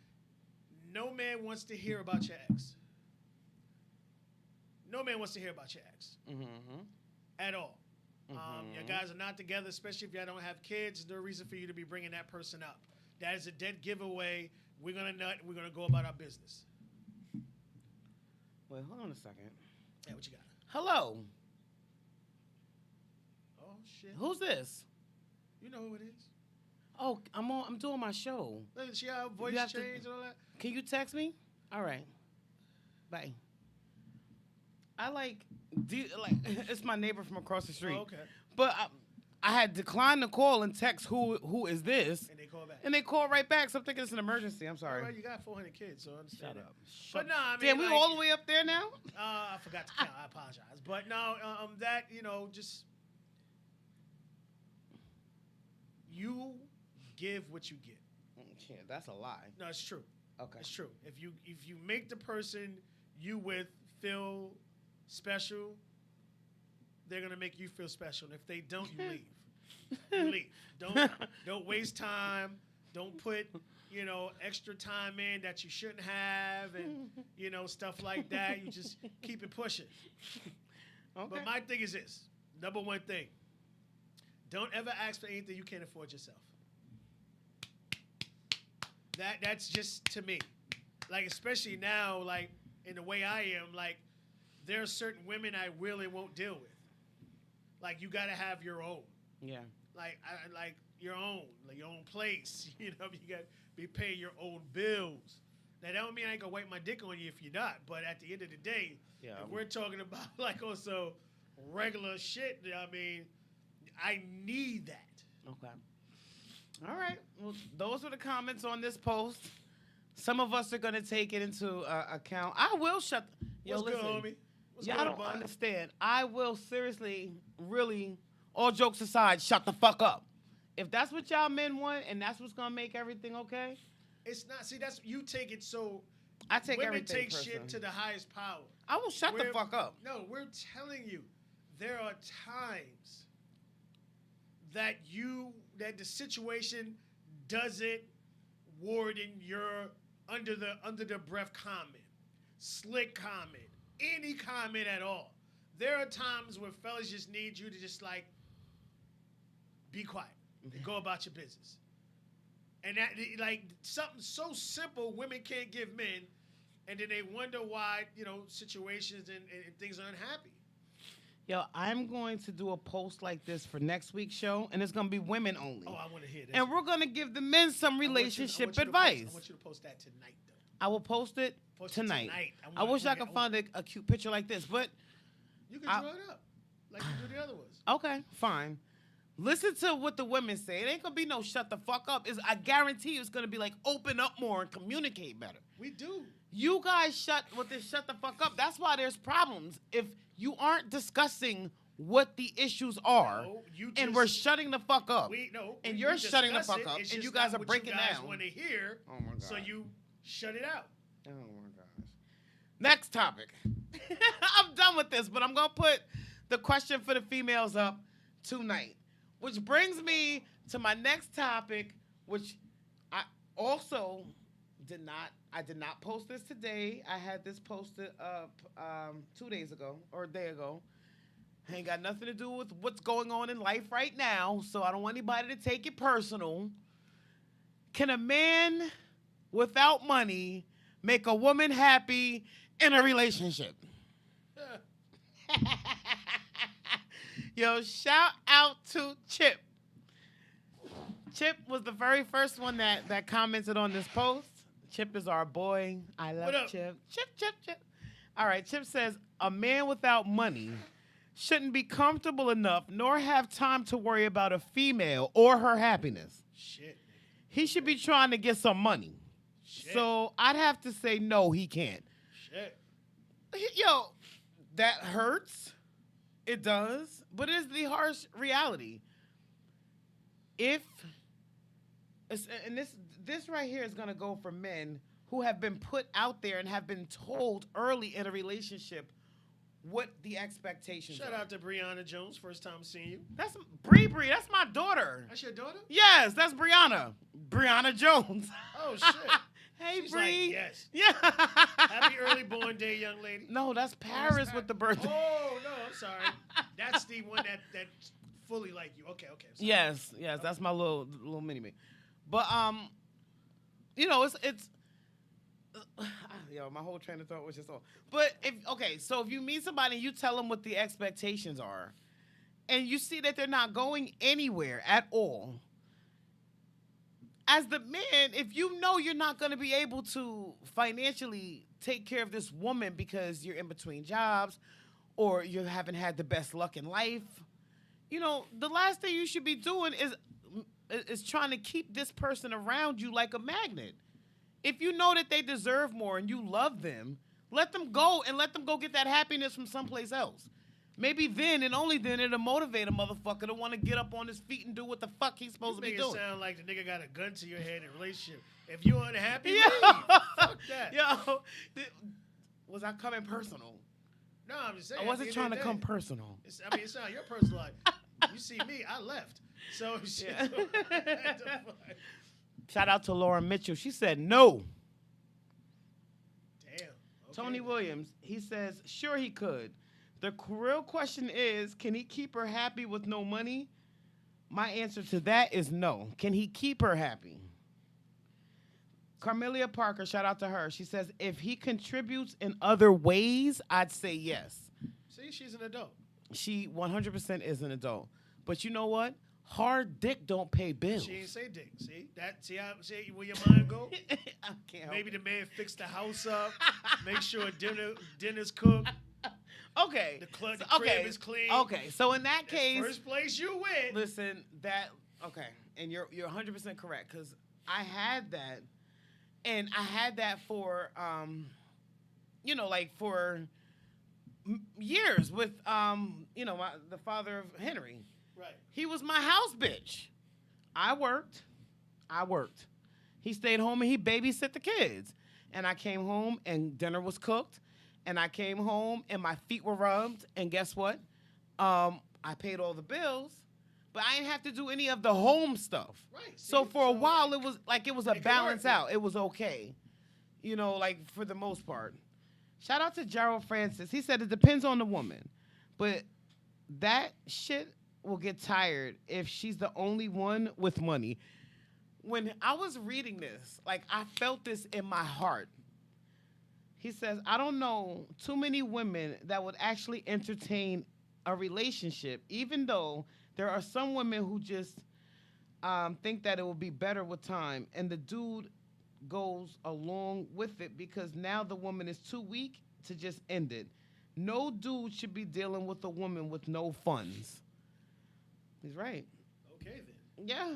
no man wants to hear about your ex. No man wants to hear about your ex. Mm-hmm. At all. Your guys are not together, especially if y'all don't have kids. There's no reason for you to be bringing that person up. That is a dead giveaway. We're going to nut. We're going to go about our business. Wait, hold on a second. Yeah, what you got? Hello. Oh, shit. Who's this? You know who it is. Oh, I'm doing my show. Look, see how voice change and all that? Can you text me? All right. Bye. It's my neighbor from across the street. Oh, okay. But I had declined the call and text who is this? And they call back. And they call right back, so I'm thinking it's an emergency. I'm sorry. All right, you got 400 kids, so I understand. Shut up. But no, I mean, damn, we all the way up there now? I forgot to count. I apologize. But no, that, just you give what you get. Yeah, that's a lie. No, it's true. Okay. It's true. If you make the person you with feel special, they're gonna make you feel special. And if they don't, you leave. You leave. Don't waste time. Don't put extra time in that you shouldn't have, and stuff like that. You just keep it pushing. Okay. But my thing is this: number one thing, don't ever ask for anything you can't afford yourself. That's just to me, like especially now, like in the way I am, like there are certain women I will and won't deal with. Like you gotta have your own. Yeah. Like your own place. You got to be paying your own bills. Now that don't mean I ain't gonna wipe my dick on you if you're not. But at the end of the day, if we're talking about like also regular shit, I mean, I need that. Okay. All right. Well, those were the comments on this post. Some of us are going to take it into account. I will shut. What's good, homie? What's y'all good, don't bud? understand. I will seriously, really, all jokes aside, shut the fuck up. If that's what y'all men want and that's what's going to make everything okay. It's not. See, that's you take it so. I take women everything take personal. shit to the highest power. I will shut the fuck up. No, we're telling you, there are times that the situation doesn't warden your under the breath comment, slick comment, any comment at all. There are times where fellas just need you to just like be quiet and go about your business. And that, like, something so simple women can't give men, and then they wonder why, situations and things are unhappy. Yo, I'm going to do a post like this for next week's show, and it's going to be women only. Oh, I want to hear this. And we're going to give the men some relationship advice. I want you to post that tonight, though. I will post it tonight. I wish I could find a cute picture like this, but... You can draw it up like you do the other ones. Okay, fine. Listen to what the women say. It ain't going to be no shut the fuck up. I guarantee you it's going to be like open up more and communicate better. We do. You guys shut the fuck up. That's why there's problems. If you aren't discussing what the issues are, and we're shutting the fuck up, and you're shutting the fuck up, and you guys are breaking down. You guys want to hear, so you shut it out. Oh my gosh. Next topic. I'm done with this, but I'm going to put the question for the females up tonight, which brings me to my next topic, which I also did not post this today. I had this posted up 2 days ago or a day ago. Ain't got nothing to do with what's going on in life right now, so I don't want anybody to take it personal. Can a man without money make a woman happy in a relationship? Yo, shout out to Chip. Chip was the very first one that commented on this post. Chip is our boy. I love Chip. Chip. All right, Chip says, a man without money shouldn't be comfortable enough nor have time to worry about a female or her happiness. Shit. He should be trying to get some money. Shit. So I'd have to say no, he can't. Shit. Yo, that hurts. It does. But it's the harsh reality. And this right here is going to go for men who have been put out there and have been told early in a relationship what the expectations are. Shout out to Brianna Jones, first time seeing you. That's Bree. That's my daughter. That's your daughter? Yes, that's Brianna. Brianna Jones. Oh, shit. Hey, She's Bree. like, yes. Yeah. Happy early born day, young lady. No, that's Paris with the birthday. Oh, no, I'm sorry. That's the one that fully like you. Okay. Yes, that's my little mini me. But it's my whole train of thought was just off. But so if you meet somebody and you tell them what the expectations are, and you see that they're not going anywhere at all, as the man, if you know you're not going to be able to financially take care of this woman because you're in between jobs or you haven't had the best luck in life, the last thing you should be doing is trying to keep this person around you like a magnet. If you know that they deserve more and you love them, let them go and let them go get that happiness from someplace else. Maybe then and only then it'll motivate a motherfucker to want to get up on his feet and do what the fuck he's supposed to be doing. You make it sound like the nigga got a gun to your head in a relationship. If you're unhappy, leave. Fuck that. Yo, was I coming personal? No, I'm just saying. I wasn't trying to come personal. It's not your personal life. You see me, I left. So shit. Yeah. Shout out to Laura Mitchell. She said no. Damn. Okay. Tony Williams, he says, sure he could. The real question is, can he keep her happy with no money? My answer to that is no. Can he keep her happy? Carmelia Parker, shout out to her. She says, if he contributes in other ways, I'd say yes. See, she's an adult. She 100% is an adult. But you know what? Hard dick don't pay bills. She ain't say dick. See where your mind go? I can't. Maybe the man fixed the house up, make sure dinner's cooked. Okay. The crib is clean. Okay. So in that case, first place you win. Listen, and you're 100% correct because I had that, and I had that for for years with the father of Henry. Right. He was my house bitch. I worked. He stayed home and he babysit the kids, and I came home and dinner was cooked. And I came home and my feet were rubbed. And guess what? I paid all the bills. but I didn't have to do any of the home stuff. Right. So see? for a So while, it was a could balance work, out. It was okay, like for the most part. Shout out to Gerald Francis. He said it depends on the woman, but that shit will get tired if she's the only one with money. When I was reading this, like I felt this in my heart. He says, I don't know too many women that would actually entertain a relationship, even though there are some women who just think that it will be better with time, and the dude goes along with it because now the woman is too weak to just end it. No dude should be dealing with a woman with no funds. He's right. Okay then. Yeah.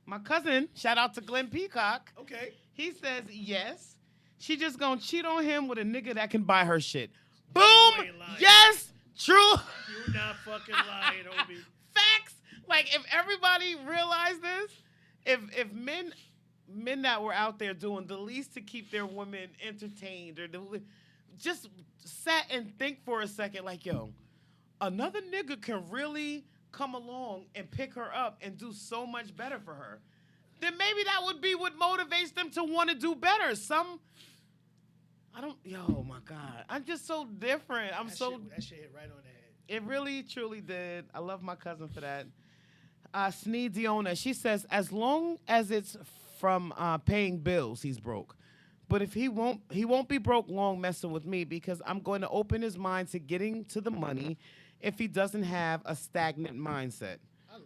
My cousin, shout out to Glenn Peacock. Okay. He says yes. She just gonna cheat on him with a nigga that can buy her shit. You Boom! ain't lying. Yes! True. You not fucking lying, Obi. Facts. Like if everybody realized this, if men that were out there doing the least to keep their women entertained or just sat and think for a second, like, yo, another nigga can really come along and pick her up and do so much better for her, then maybe that would be what motivates them to want to do better. Oh my God. I'm just so different. That shit hit right on the head. It really, truly did. I love my cousin for that. Snee Diona, she says, as long as it's from paying bills, he's broke. But if he won't be broke long messing with me because I'm going to open his mind to getting to the money if he doesn't have a stagnant mindset.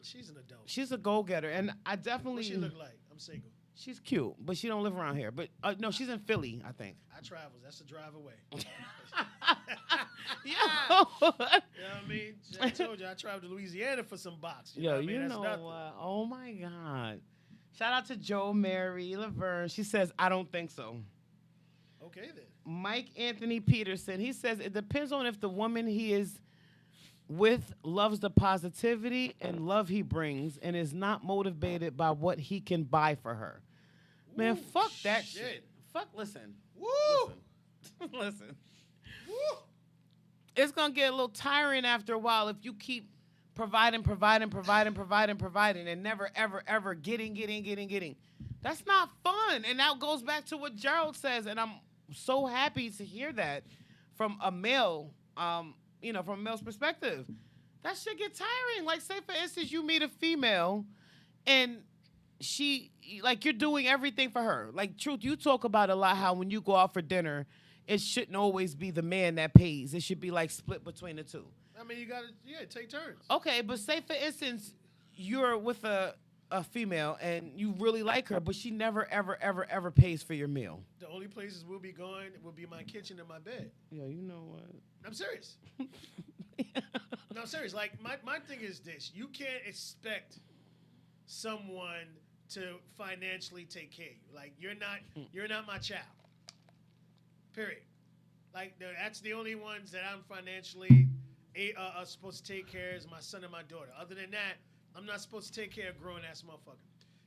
She's an adult. She's a go-getter, and I definitely... What she look like? I'm single. She's cute, but she don't live around here. But no, she's in Philly, I think. I travel. That's a drive away. Yo. You know what I mean? I told you I traveled to Louisiana for some box. You know what I mean? That's nothing. What? Oh my God. Shout out to Joe Mary Laverne. She says, I don't think so. Okay then. Mike Anthony Peterson, he says it depends on if the woman he is with loves the positivity and love he brings and is not motivated by what he can buy for her. Man, fuck that shit. Listen. Woo! Listen. Woo! It's going to get a little tiring after a while if you keep providing and never, ever, ever getting. That's not fun. And that goes back to what Gerald says, and I'm so happy to hear that from a male, from a male's perspective. That shit get tiring. Like, say, for instance, you meet a female, and you're doing everything for her. Like, Truth, you talk about a lot how when you go out for dinner, it shouldn't always be the man that pays. It should be, like, split between the two. I mean, you got to, take turns. Okay, but say, for instance, you're with a female and you really like her, but she never, ever, ever, ever pays for your meal. The only places we'll be going will be my kitchen and my bed. Yo, you know what? I'm serious. No, I'm serious. Like, my thing is this. You can't expect someone to financially take care of you. Like, you're not my child. Period. Like, that's the only ones that I'm financially supposed to take care of is my son and my daughter. Other than that, I'm not supposed to take care of grown-ass motherfucker.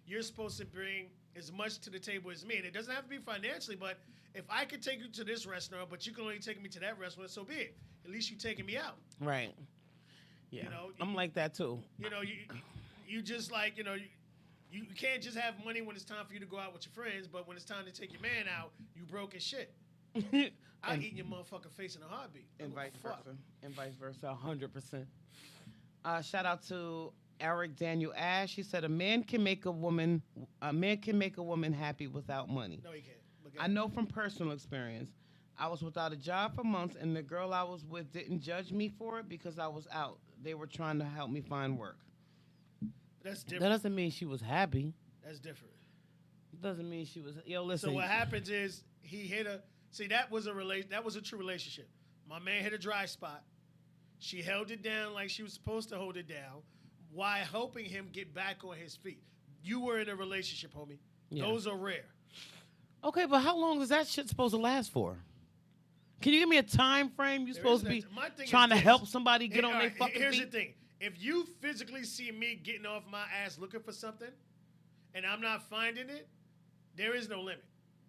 You're supposed to bring as much to the table as me. And it doesn't have to be financially, but if I could take you to this restaurant, but you can only take me to that restaurant, so be it. At least you're taking me out. Right. Yeah. I'm like that, too. You just like, you can't just have money when it's time for you to go out with your friends, but when it's time to take your man out, you broke as shit. I'll eat your motherfucking face in a heartbeat. And vice versa. 100%. Shout out to Eric Daniel Ash. He said a man can make a woman happy without money. No, he can't. I know from personal experience. I was without a job for months, and the girl I was with didn't judge me for it because I was out. They were trying to help me find work. That's different. That doesn't mean she was happy. That's different. Doesn't mean she was. Yo, listen. So what happens is he hit a. See, that was a true relationship. My man hit a dry spot. She held it down like she was supposed to hold it down, while helping him get back on his feet. You were in a relationship, homie. Yeah. Those are rare. Okay, but how long is that shit supposed to last for? Can you give me a time frame? You're supposed to be trying to help somebody get on their fucking feet? Here's the thing. If you physically see me getting off my ass looking for something, and I'm not finding it, there is no limit.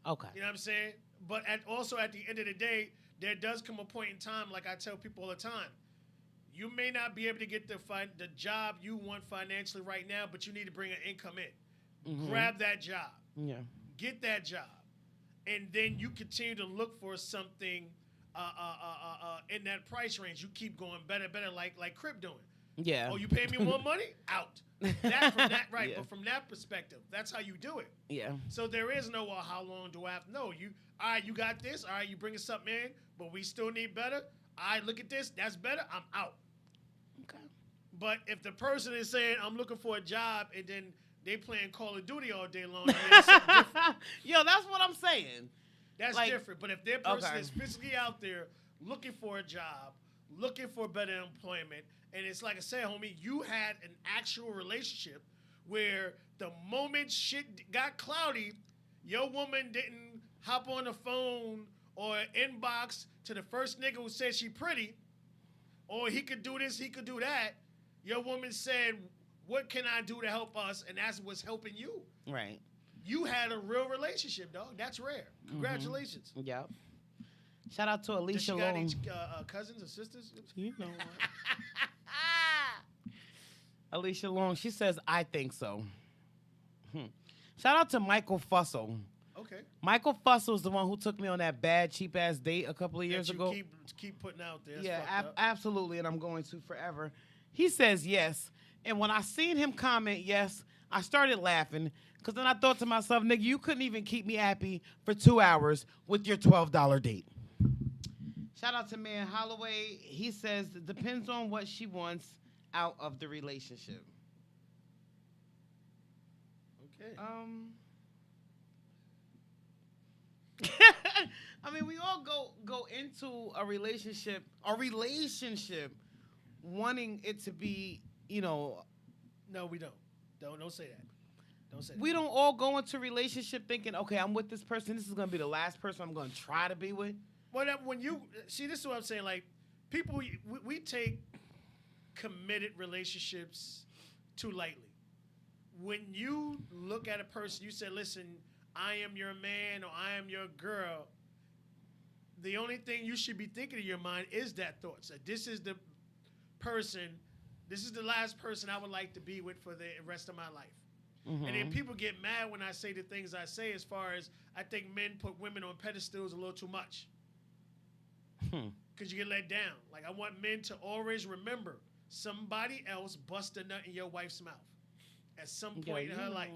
Okay. You know what I'm saying? But also at the end of the day, there does come a point in time, like I tell people all the time, You may not be able to get the job you want financially right now, but you need to bring an income in. Grab that job. Yeah. Get that job. And then you continue to look for something in that price range. You keep going better, like Crip doing. Yeah. Oh, you pay me more money? Out. That from that, right. Yeah. But from that perspective, that's how you do it. Yeah. So there is no, how long do I have? No, all right, you got this. All right, you bringing something in, but we still need better. All right, look at this. That's better. I'm out. Okay. But if the person is saying, I'm looking for a job, and then they playing Call of Duty all day long, yeah, something different. Yo, that's what I'm saying. That's Like, different. But if their person okay. is physically out there looking for a job, looking for better employment, and it's like I said, homie, you had an actual relationship where the moment shit got cloudy, your woman didn't hop on the phone or inbox to the first nigga who said she pretty, or he could do this, he could do that. Your woman said, what can I do to help us? And that's what's helping you. Right. You had a real relationship, dog. That's rare. Congratulations. Yep. Shout out to Does Alicia she got Long. any cousins or sisters? You know what? Alicia Long, she says, I think so. Shout out to Michael Fussell. Okay. Michael Fussell is the one who took me on that bad, cheap-ass date a couple of years That you ago. keep putting out there. That's Yeah, fucked up. absolutely, and I'm going to forever. He says yes, and when I seen him comment yes, I started laughing, because then I thought to myself, nigga, you couldn't even keep me happy for 2 hours with your $12 date. Shout out to Man Holloway. He says it depends on what she wants out of the relationship. Okay. I mean, we all go into a relationship wanting it to be, No, we don't. Don't say that. Don't say that. we don't all go into a relationship thinking, okay, I'm with this person. This is going to be the last person I'm going to try to be with. Well, when you see, this is what I'm saying. Like, people, we take committed relationships too lightly. When you look at a person, you say, listen, I am your man or I am your girl. The only thing you should be thinking in your mind is that thought. So this is the person, this is the last person I would like to be with for the rest of my life. Mm-hmm. And then people get mad when I say the things I say, as far as I think men put women on pedestals a little too much. Because you get let down. Like, I want men to always remember somebody else bust a nut in your wife's mouth at some point in her life.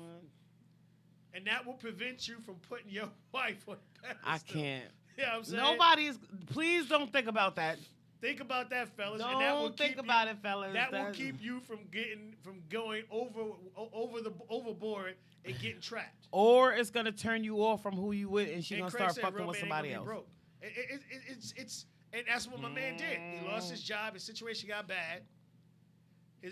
And that will prevent you from putting your wife on a pedestal. I can't. You know what I'm saying? Nobody's. Please don't think about that. Think about that, fellas. And that will Don't think keep about you, it, fellas. That will keep you from going overboard and getting trapped. Or it's gonna turn you off from who you with, and she's And gonna Craig start said, fucking real with man somebody ain't else. gonna be broke. And that's what my man did. He lost his job. His situation got bad.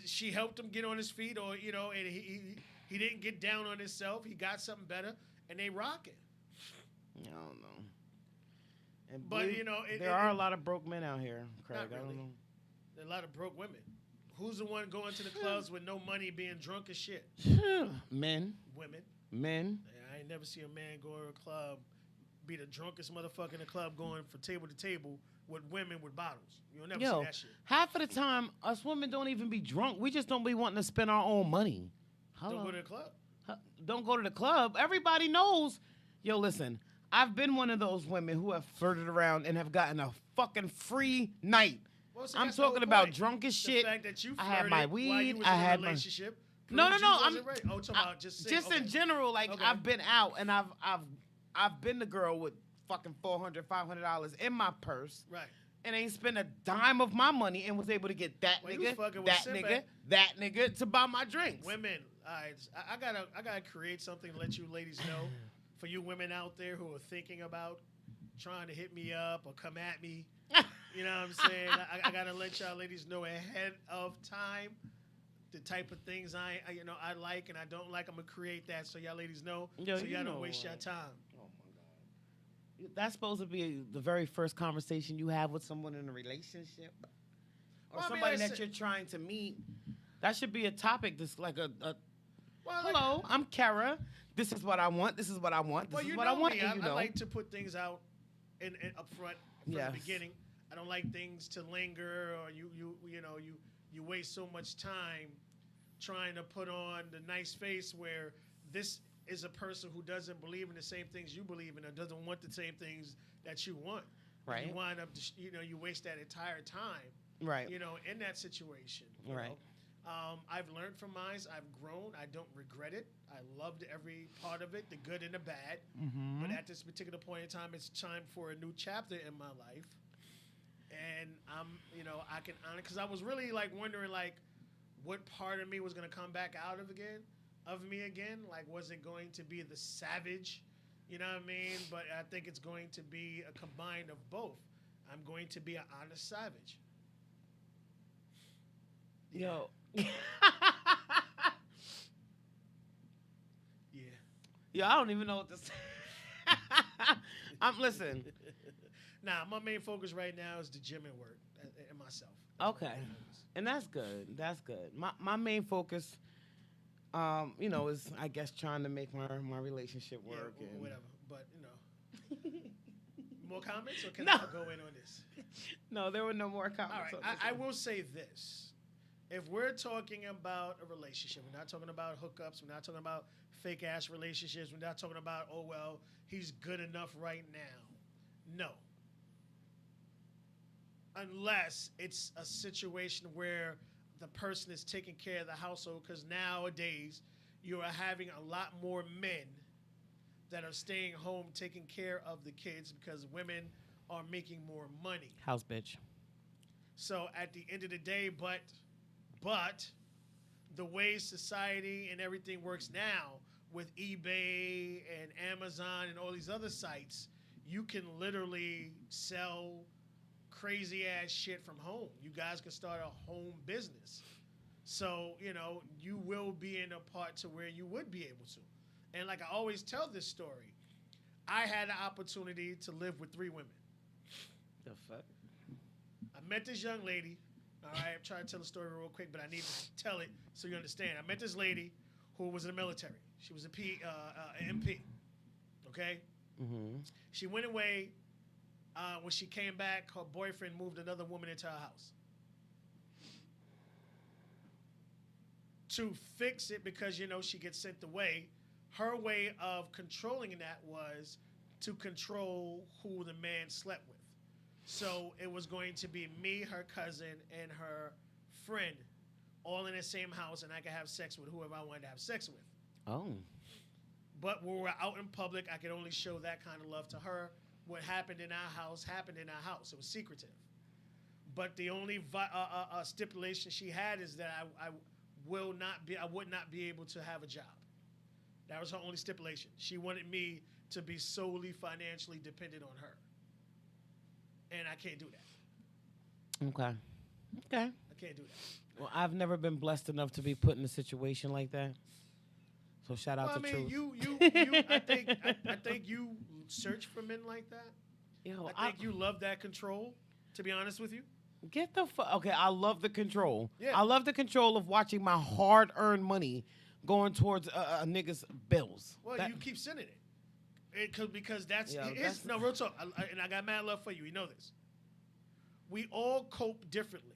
She helped him get on his feet, or and he didn't get down on himself. He got something better, and they rocking. I don't know. And But, there are a lot of broke men out here, Craig. Not I don't really. know. There are a lot of broke women. Who's the one going to the clubs with no money, being drunk as shit? Men. Women. Yeah, I ain't never see a man go to a club, be the drunkest motherfucker in the club, going from table to table with women with bottles. You'll never see that shit. Half of the time, us women don't even be drunk. We just don't be wanting to spend our own money. Don't go to the club. Don't go to the club. Everybody knows. Yo, listen, I've been one of those women who have flirted around and have gotten a fucking free night. Well, so I'm that's the whole talking about point. drunk as The shit. fact that you I had my flirted while weed. you was I in a had my. relationship. No. proves you I'm wasn't ready. Oh, talking about just in general. Like, Okay. I've been out and I've been the girl with fucking $400, $500 in my purse. Right. And ain't spent a dime of my money and was able to get that Well, you was nigga, fucking with that Sinbad. nigga, that nigga to buy my drinks. Women, all right, I gotta create something to let you ladies know. For you women out there who are thinking about trying to hit me up or come at me, you know what I'm saying? I gotta let y'all ladies know ahead of time the type of things I like and I don't like. I'm gonna create that so y'all ladies know, Yo, so you y'all know don't waste what? your time. Oh my God. That's supposed to be the very first conversation you have with someone in a relationship, or Well, I mean, somebody I that said- you're trying to meet. That should be a topic. That's like a Well, like- hello, I'm Kara. This is what I want. This is what I want. This Well, is you what know I want. me. And I like to put things out in up front from Yes. the beginning. I don't like things to linger, or you waste so much time trying to put on the nice face where this is a person who doesn't believe in the same things you believe in or doesn't want the same things that you want. Right. You wind up, you waste that entire time, Right. in that situation. you Right. know. I've learned from mine. I've grown. I don't regret it. I loved every part of it, the good and the bad. Mm-hmm. But at this particular point in time, it's time for a new chapter in my life. And I can honor, because I was really like wondering like what part of me was going to come back out of me again. Like, was it going to be the savage? You know what I mean? But I think it's going to be a combine of both. I'm going to be an honest savage. Yo. Yeah. Yo, I don't even know what to say. Listen. Nah, my main focus right now is the gym and work and myself. Okay. And that's good. That's good. My main focus, is I guess trying to make my relationship work. Yeah, and whatever. But more comments, or can No. I go in on this? No, there were no more comments. All right, on this I one. will say this: if we're talking about a relationship, we're not talking about hookups. We're not talking about fake ass relationships. We're not talking about, oh well, he's good enough right now. No. Unless it's a situation where the person is taking care of the household, because nowadays you are having a lot more men that are staying home taking care of the kids because women are making more money. House bitch. So at the end of the day, but the way society and everything works now with eBay and Amazon and all these other sites, you can literally sell crazy ass shit from home. You guys can start a home business. So, you will be in a part to where you would be able to. And like I always tell this story, I had the opportunity to live with 3 women. The fuck? I met this young lady. All right, I'm trying to tell the story real quick, but I need to tell it so you understand. I met this lady who was in the military. She was a MP. Okay? Mm-hmm. She went away. When she came back, her boyfriend moved another woman into her house. To fix it, because, she gets sent away, her way of controlling that was to control who the man slept with. So it was going to be me, her cousin, and her friend all in the same house, and I could have sex with whoever I wanted to have sex with. Oh. But when we're out in public, I could only show that kind of love to her. What happened in our house happened in our house. It was secretive. But the only stipulation she had is that I would not be able to have a job. That was her only stipulation. She wanted me to be solely financially dependent on her. And I can't do that. Okay. Okay. I can't do that. Well, I've never been blessed enough to be put in a situation like that. So shout out Well, to I mean, Truth. I think you search for men like that. Yo, I think you love that control, to be honest with you. Get the fuck. Okay, I love the control. Yeah. I love the control of watching my hard-earned money going towards a nigga's bills. Well, That- you keep sending it. Because that's, Yeah, it's, no, real talk. And I got mad love for you. You know this. We all cope differently.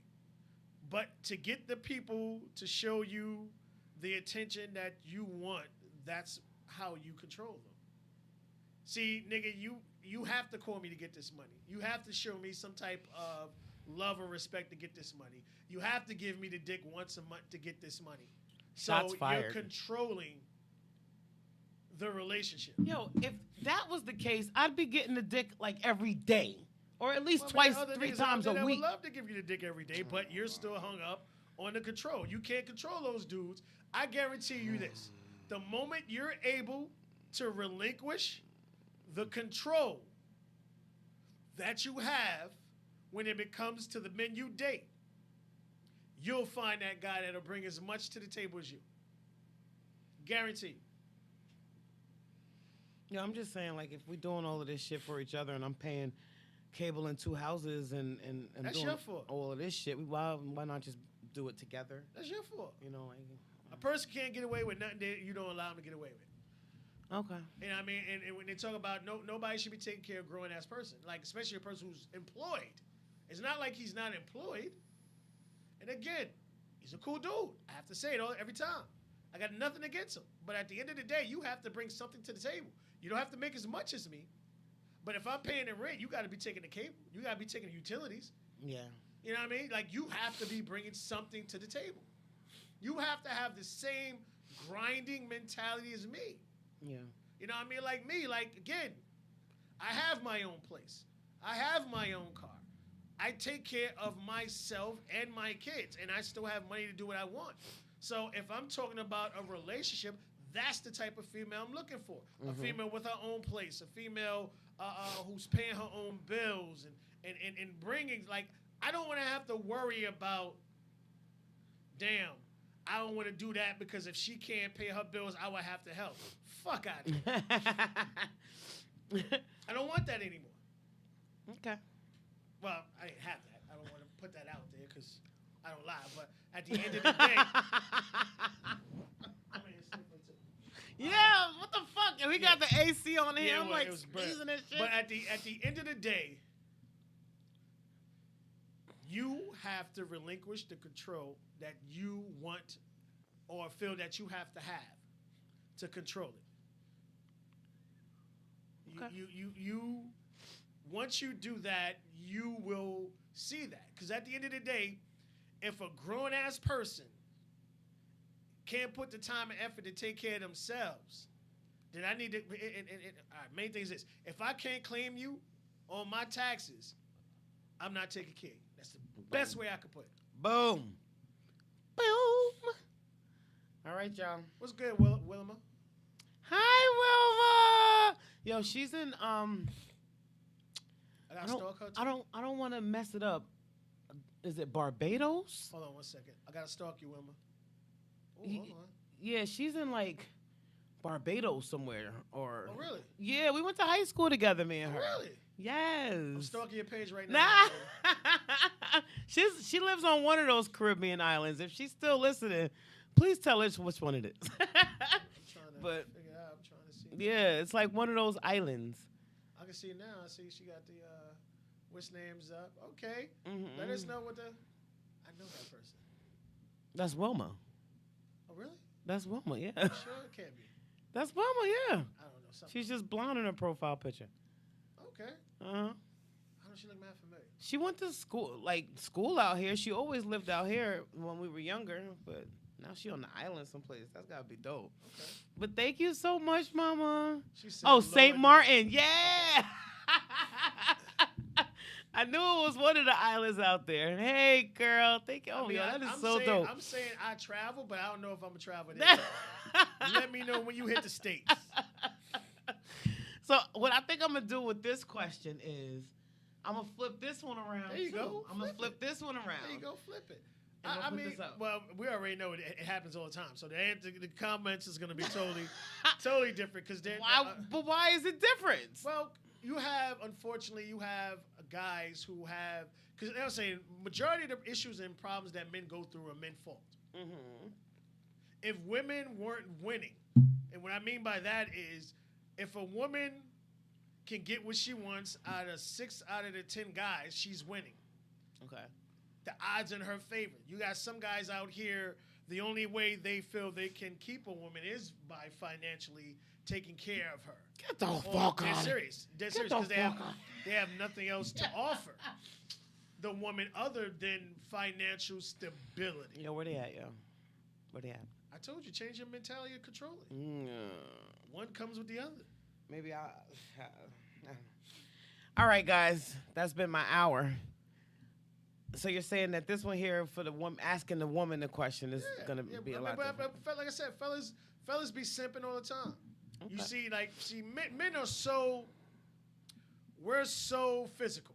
But to get the people to show you the attention that you want, that's how you control them. See, nigga, you have to call me to get this money. You have to show me some type of love or respect to get this money. You have to give me the dick once a month to get this money. Shots So fired. you're controlling the relationship. Yo, if that was the case, I'd be getting the dick like every day. Or at least Well, twice, man, other 3 niggas out times there a that week. would love to give you the dick every day, but you're still hung up on the control. You can't control those dudes. I guarantee you this. The moment you're able to relinquish the control that you have when it comes to the men you date, you'll find that guy that'll bring as much to the table as you. Guaranteed. Yeah, I'm just saying, like, if we're doing all of this shit for each other and I'm paying cable in 2 houses and That's doing your fault. all of this shit, why not just do it together? That's your fault. You know, like, A person can't get away with nothing that you don't allow them to get away with. okay. You know what I mean? And when they talk about nobody should be taking care of a grown ass person, like especially a person who's employed It's not like he's not employed. And again, he's a cool dude. I have to say it every time. I got nothing against him. But at the end of the day, you have to bring something to the table. You don't have to make as much as me. But if I'm paying the rent, you got to be taking the cable. You got to be taking the utilities. Yeah. You know what I mean? Like, you have to be bringing something to the table. You have to have the same grinding mentality as me. Yeah. You know what I mean? Like me, like, again, I have my own place. I have my own car. I take care of myself and my kids, and I still have money to do what I want. So if I'm talking about a relationship, that's the type of female I'm looking for. A female with her own place, a female who's paying her own bills and bringing, like, I don't want to have to worry about, damn, I don't want to do that because if she can't pay her bills, I would have to help. Fuck out of here. I don't want that anymore. Okay. Well, I didn't have that. I don't want to put that out there because I don't lie. But at the end of the day, I mean, it's different too. Yeah, what the fuck? And we got the AC on here. Yeah, I'm well, like it was burnt. squeezing this shit. But at the end of the day, you have to relinquish the control that you want or feel that you have to control it. Okay. You once you do that, you will see that. Because at the end of the day, if a grown-ass person can't put the time and effort to take care of themselves, then I need to, all right, main thing is this. If I can't claim you on my taxes, I'm not taking care of you. That's the best way I could put it. Boom. Boom. All right, y'all. What's good, Wilma? Hi, Wilma. Yo, she's in I gotta stalk her too? I don't want to mess it up. Is it Barbados? Hold on 1 second. I gotta stalk you, Wilma. Oh, Ye- hold on. Yeah, she's in like Barbados somewhere. Or Oh, really? Yeah, we went to high school together, me and her. Really? Yes. I'm stalking your page right now. Nah. She lives on one of those Caribbean islands. If she's still listening, please tell us which one it is. I'm trying to But- figure it out. I'm trying to see. Yeah, it's like one of those islands. I can see it now. I see she got the which name's up. Okay. Mhm. Let us know what the. I know that person. That's Wilma. Oh, really? That's Wilma, yeah. Sure, it can't be. That's Wilma, yeah. I don't know. Something. She's just blonde in her profile picture. Okay. Uh-huh. How does she look mad familiar? She went to school out here. She always lived out here when we were younger, but now she on the island someplace. That's gotta be dope. Okay. But thank you so much, Mama. She said, Oh, St. Lord, Martin, yeah. I knew it was one of the islands out there. Hey, girl, thank you. Oh, I mean, yeah, that is I'm so saying, dope. I'm saying I travel, but I don't know if I'm gonna travel there. Let me know when you hit the States. So what I think I'm gonna do with this question is I'm gonna flip this one around. There you too. go. I'm gonna Flip flip this one around. There you go, flip it. And we'll I put mean, this up. well, we already know it happens all the time. So the comments is going to be totally different because they're. Why? But why is it different? Well, unfortunately, you have guys who have, because I'm saying majority of the issues and problems that men go through are men's fault. Mm-hmm. If women weren't winning, and what I mean by that is, if a woman can get what she wants out of 6 out of the 10 guys, she's winning. Okay. The odds in her favor. You got some guys out here, the only way they feel they can keep a woman is by financially taking care of her. Get the Or fuck they're out. serious. They're Get serious the because fuck out. they have nothing else to offer the woman other than financial stability. Yo, where they at, yo? Where they at? I told you, change your mentality and control it. One comes with the other. Maybe I. All right, guys, that's been my hour. So you're saying that this one here for the woman asking the woman the question is gonna be a lot different. But like I said, fellas be simping all the time. You Okay. see, men are we're so physical,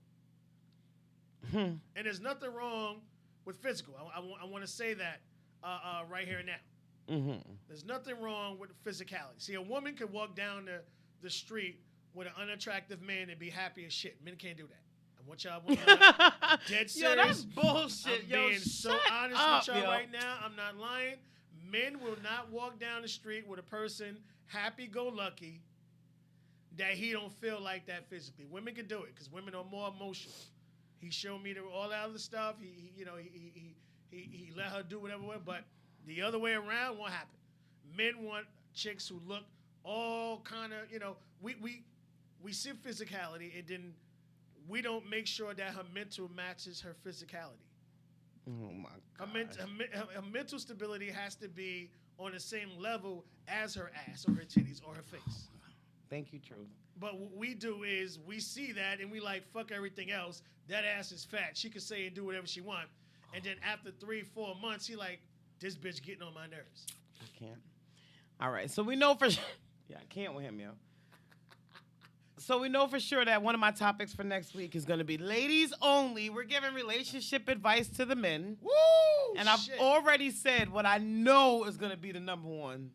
and there's nothing wrong with physical. I want to say that right here and now. Mm-hmm. There's nothing wrong with physicality. See, a woman could walk down the street with an unattractive man and be happy as shit. Men can't do that. I want y'all dead serious. Yo, that's bullshit. I'm Yo, being so shut honest up, with y'all yo. right now. I'm not lying. Men will not walk down the street with a person happy-go-lucky that he don't feel like that physically. Women can do it because women are more emotional. He showed me all that other stuff. He let her do whatever. But the other way around won't happen. Men want chicks who look all kind of, we see physicality, and then we don't make sure that her mental matches her physicality. Oh my God. Her mental stability has to be on the same level as her ass or her titties or her face. Thank you, Truth. But what we do is we see that and we like, fuck everything else. That ass is fat. She can say and do whatever she want. And then after 3-4 months, he like, this bitch getting on my nerves. I can't. All right, so we know for sure. Yeah, I can't with him, yo. So we know for sure that one of my topics for next week is going to be ladies only. We're giving relationship advice to the men. Woo! And I've already said what I know is going to be the number one.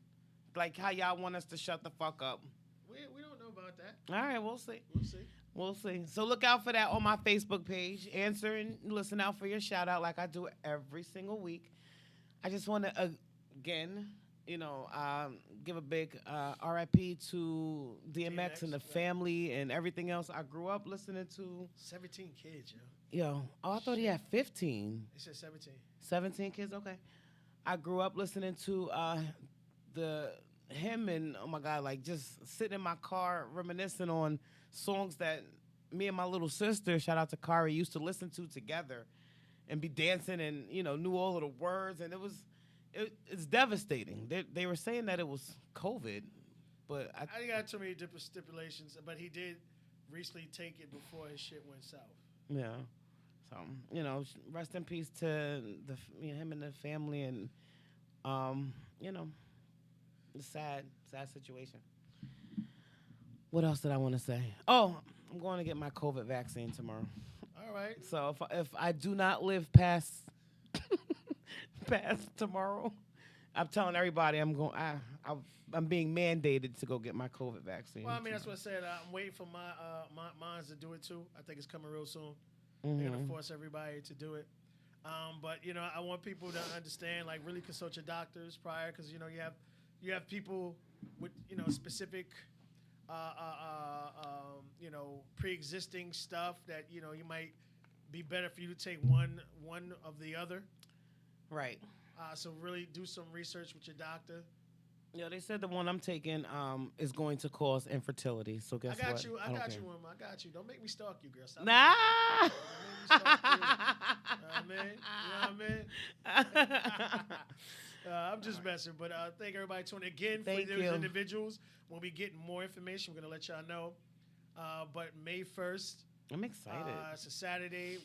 Like how y'all want us to shut the fuck up. We don't know about that. All right, we'll see. We'll see. We'll see. So look out for that on my Facebook page. Answer and listen out for your shout out like I do every single week. I just want to, again, give a big RIP to DMX and the family and everything else I grew up listening to. 17 kids, yo. Yo, I thought he had 15. He said 17. 17 kids, okay. I grew up listening to him and, oh my God, like just sitting in my car reminiscing on songs that me and my little sister, shout out to Kari, used to listen to together and be dancing and, knew all of the words. And it's devastating. They were saying that it was COVID, but I think got too many different stipulations, but he did recently take it before his shit went south. Yeah. So, rest in peace to him and the family and, the sad situation. What else did I want to say? Oh, I'm going to get my COVID vaccine tomorrow. All right. So if I do not live past tomorrow, I'm telling everybody I'm being mandated to go get my COVID vaccine. Well, I mean, that's what I said. I'm waiting for mine to do it too. I think it's coming real soon. They're gonna force everybody to do it. But I want people to understand, like, really consult your doctors prior, because you have people with specific pre-existing stuff that you might be better for you to take one of the other. Right. So really do some research with your doctor. Yeah, they said the one I'm taking is going to cause infertility. So guess what? I got you, Wilma. I got you. Don't make me stalk you, girl. Stop nah. Don't make me stalk you. You know what I mean? I'm just messing, but thank everybody tuning again. Thank for you. those individuals. When we get more information, we're gonna let y'all know. But May 1st, I'm excited. it's a Saturday.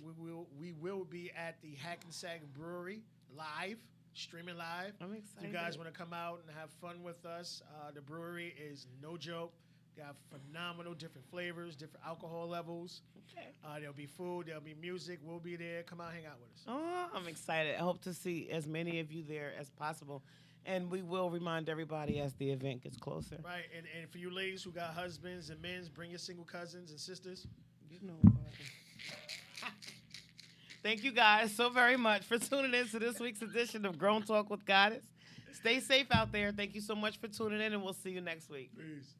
We will be at the Hackensack Brewery live, streaming live. I'm If excited. you guys want to come out and have fun with us, the brewery is no joke. They have phenomenal different flavors, different alcohol levels. Okay. There'll be food, there'll be music. We'll be there. Come out, hang out with us. Oh, I'm excited. I hope to see as many of you there as possible. And we will remind everybody as the event gets closer. Right, and for you ladies who got husbands and men, bring your single cousins and sisters. You know what? Thank you guys so very much for tuning in to this week's edition of Grown Talk with Goddess. Stay safe out there. Thank you so much for tuning in, and we'll see you next week. Peace.